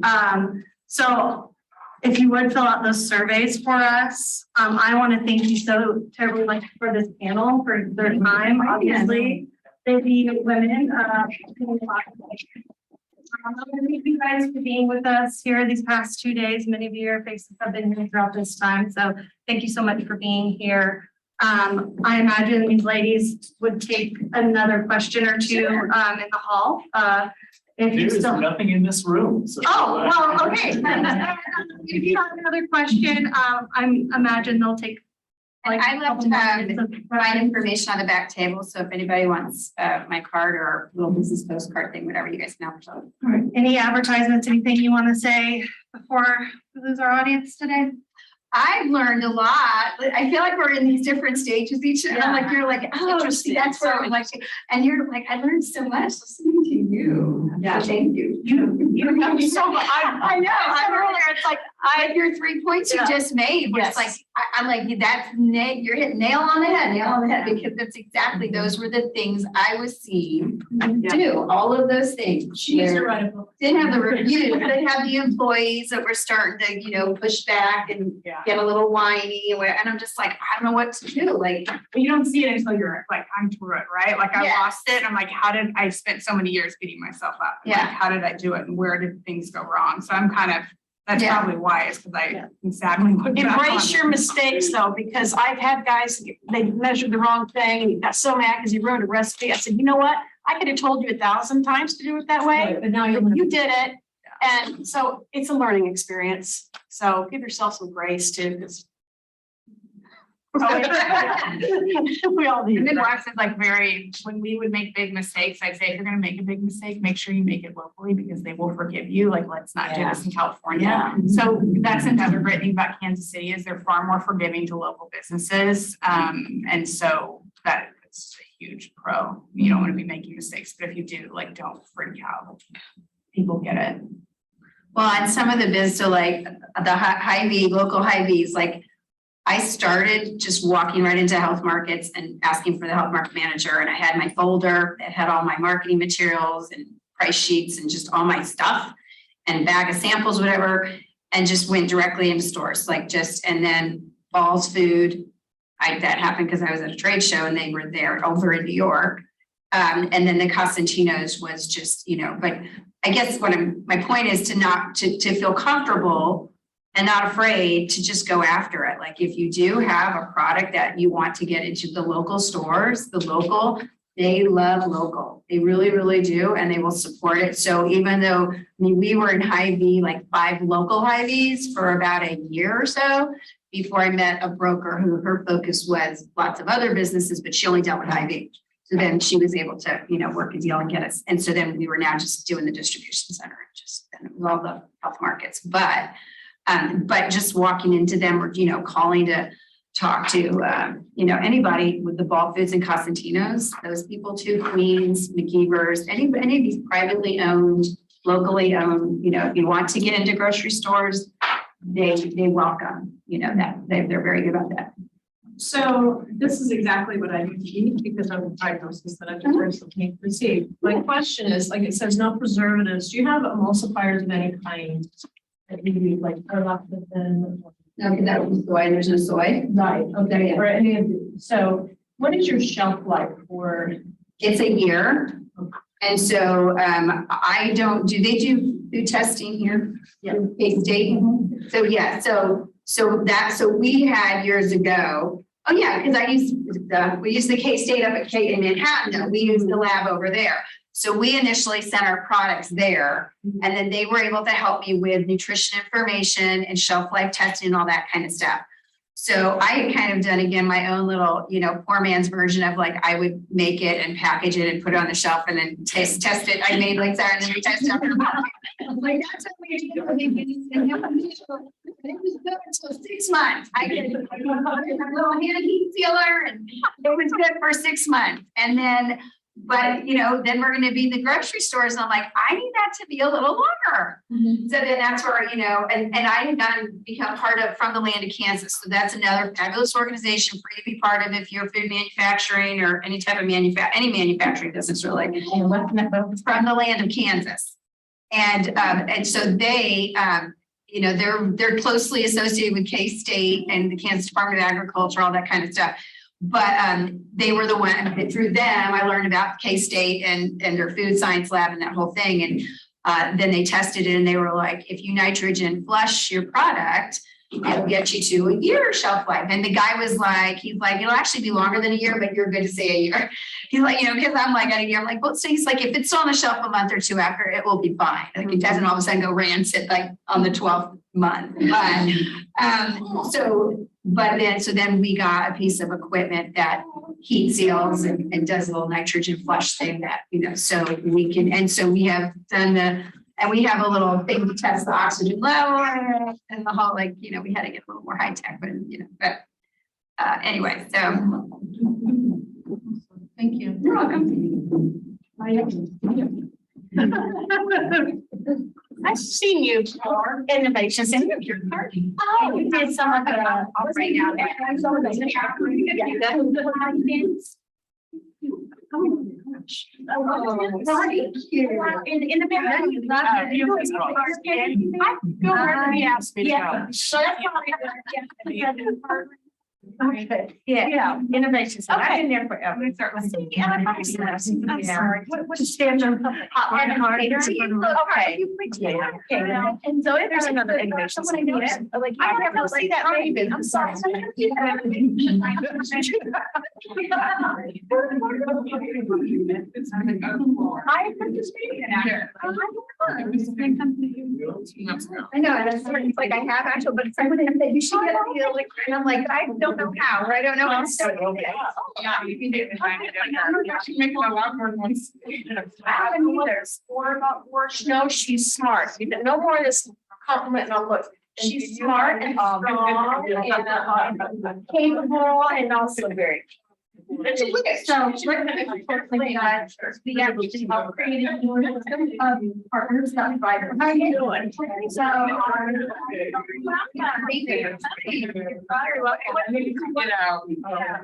So if you would fill out those surveys for us, I want to thank you so terribly much for this panel, for their time, obviously. Thank you, women. Thank you guys for being with us here these past 2 days. Many of your faces have been here throughout this time. So thank you so much for being here. I imagine these ladies would take another question or two in the hall. If you There's still. nothing in this room, so. Oh, well, okay. If you have another question, I imagine they'll take. And I left my information on the back table, so if anybody wants my card or little business postcard thing, whatever you guys know. So. All right. Any advertisements, anything you want to say before we lose our audience today? I've learned a lot. I feel like we're in these different stages each, and I'm like, you're like, oh, see, that's where I'm like, and you're like, I learned so much listening to you. Yeah. So thank you. You know so much. I know. I'm earlier. It's like your 3 points you just made. Was Yes. like I'm like that's you're hitting nail on the head, because that's exactly those were the things I was seeing do. All of those things. She used to write a book. Didn't have the reviews. They had the employees that were starting to push back and get a little whiny and I'm just like I don't know what to do. Like But you don't see it until you're like, I'm through it, right? Like I Yes. lost it. And I'm like, how did I spent so many years beating myself up? Like, Yeah. how did I do it? And where did things go wrong? So I'm kind of, that's Yeah. probably why, is because I'm sadly looking back Embrace on your it. mistakes though, because I've had guys, they measured the wrong thing and he got so mad because he ruined a recipe. I said, you know what? I could have told you 1,000 times to do it that way, But now but you did it. And so it's a learning experience. So give yourself some grace too, because we all The need that. Midwest is like very, when we would make big mistakes, I'd say, if you're gonna make a big mistake, make sure you make it locally because they will forgive you. Like, let's not do this in California. So that's another great thing about Kansas City is they're far more forgiving to local businesses. And so that is a huge pro. You don't want to be making mistakes, but if you do, like, don't freak out. People get it. well, and some of the biz, so like the Hy-Vee, local Hy-Vees, like I started just walking right into health markets and asking for the health market manager. And I had my folder that had all my marketing materials and price sheets and just all my stuff and bag of samples, whatever, and just went directly into stores, and then Ball's Food. That happened because I was at a trade show and they were there over in New York. And then the Costantino's was just, but I guess my point is to feel comfortable and not afraid to just go after it. Like if you do have a product that you want to get into the local stores, they love local. They really, really do. And they will support it. So even though, we were in Hy-Vee, like 5 local Hy-Vees for about a year or so before I met a broker who her focus was lots of other businesses, but she only dealt with Hy-Vee. So then she was able to, work a deal and get us. And so then we were now just doing the distribution center, and it was all the health markets. But just walking into them or, calling to talk to, anybody with the Ball Foods and Costantino's, those people too, Queens, McKeever's, any of these privately owned, locally owned, if you want to get into grocery stores, they welcome, that they're very good about that. So this is exactly what I need because of the diagnosis that I've just recently received. My question is, like it says, no preservatives. Do you have emulsifiers of any kind that you use, like Olathe? No, because that was soy, there's no soy. Right, okay, or any of the, so what is your shelf life for? It's a year. And so I don't, do they do food testing here? Yeah. K-State? So yeah, so we had years ago, oh yeah, because we used the K-State up at in Manhattan, though. We used the lab over there. So we initially sent our products there, and then they were able to help me with nutrition information and shelf life testing and all that kind of stuff. So I had kind of done again my own little, poor man's version of like, I would make it and package it and put it on the shelf and then test it. I made like that and then we tested after. Like that's what we do. It was good until 6 months. I did a little hand heat sealer and it was good for 6 months. And then, but then we're gonna be in the grocery stores and I'm like, I need that to be a little longer. So then that's where, and I had become part of From the Land of Kansas. So that's another fabulous organization for you to be part of if you're food manufacturing or any type of any manufacturing business really. From the Land of Kansas. And so they, they're closely associated with K-State and the Kansas Department of Agriculture, all that kind of stuff. But they were the one, through them, I learned about K-State and their food science lab and that whole thing. And then they tested it and they were like, if you nitrogen flush your product, it'll get you to a year shelf life. And the guy was like, he's like, it'll actually be longer than a year, but you're good to say a year. He's like, because I'm like at a year, I'm like, well, so he's like, if it's on the shelf a month or two after, it will be fine. Like it doesn't all of a sudden go rancid like on the 12th month. But so then we got a piece of equipment that heat seals and does a little nitrogen flush thing that, so we can, and so we have done and we have a little thing to test the oxygen level and the whole, like, we had to get a little more high tech, but anyway, so. Thank you. You're welcome. I've seen you for innovations in your party. Oh, we did some of the. Right now. In the middle. I feel wherever he asked me to go. So that's probably. Okay, yeah, innovations. I've been there forever. I'm sorry. What stands on? Okay. And so there's another innovation. I never see that Raven. I'm sorry. I participated in that. I know, it's like I have actual, but it's like when they say you should get a feel like, and I'm like, I don't know how, or I don't know. Yeah, you can do it. I haven't either. No, she's smart. No more of this compliment on look. She's smart and strong and capable and also very. So we're going to hopefully the actually help creating partners that provide. How are you doing? So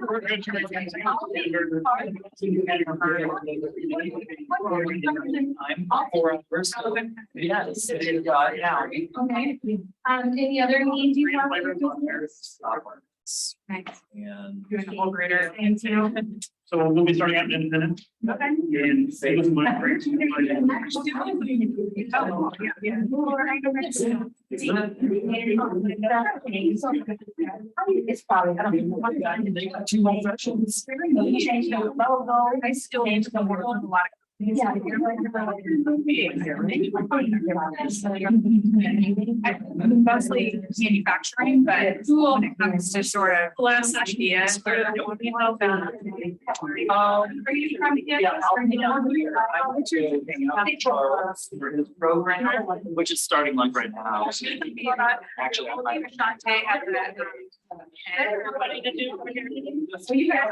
We're good to make things. I'm 4 hours. Yes. Yeah. Okay. Any other needs you have? And Doing the whole grader. And so. So we'll be starting out in a minute. Okay. And say with my breaks. it's probably, I don't know. they got 2 more sessions. Change the logo. I still change the world a lot. Yeah. Mostly manufacturing, but when it comes to sort of last idea. For his program, which is starting like right now. Actually, Everybody to do. So you guys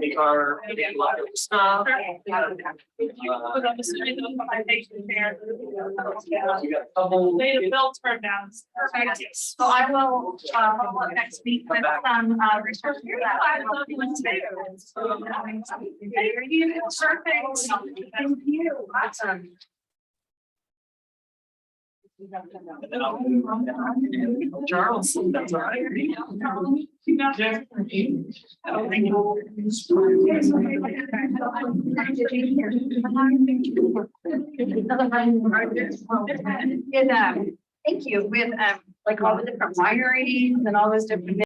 take our stuff. They built her down. So I will, follow up next week with some, research. Thank you. Awesome. Charles, that's all right. Thank you, with like all the different wineries and all those different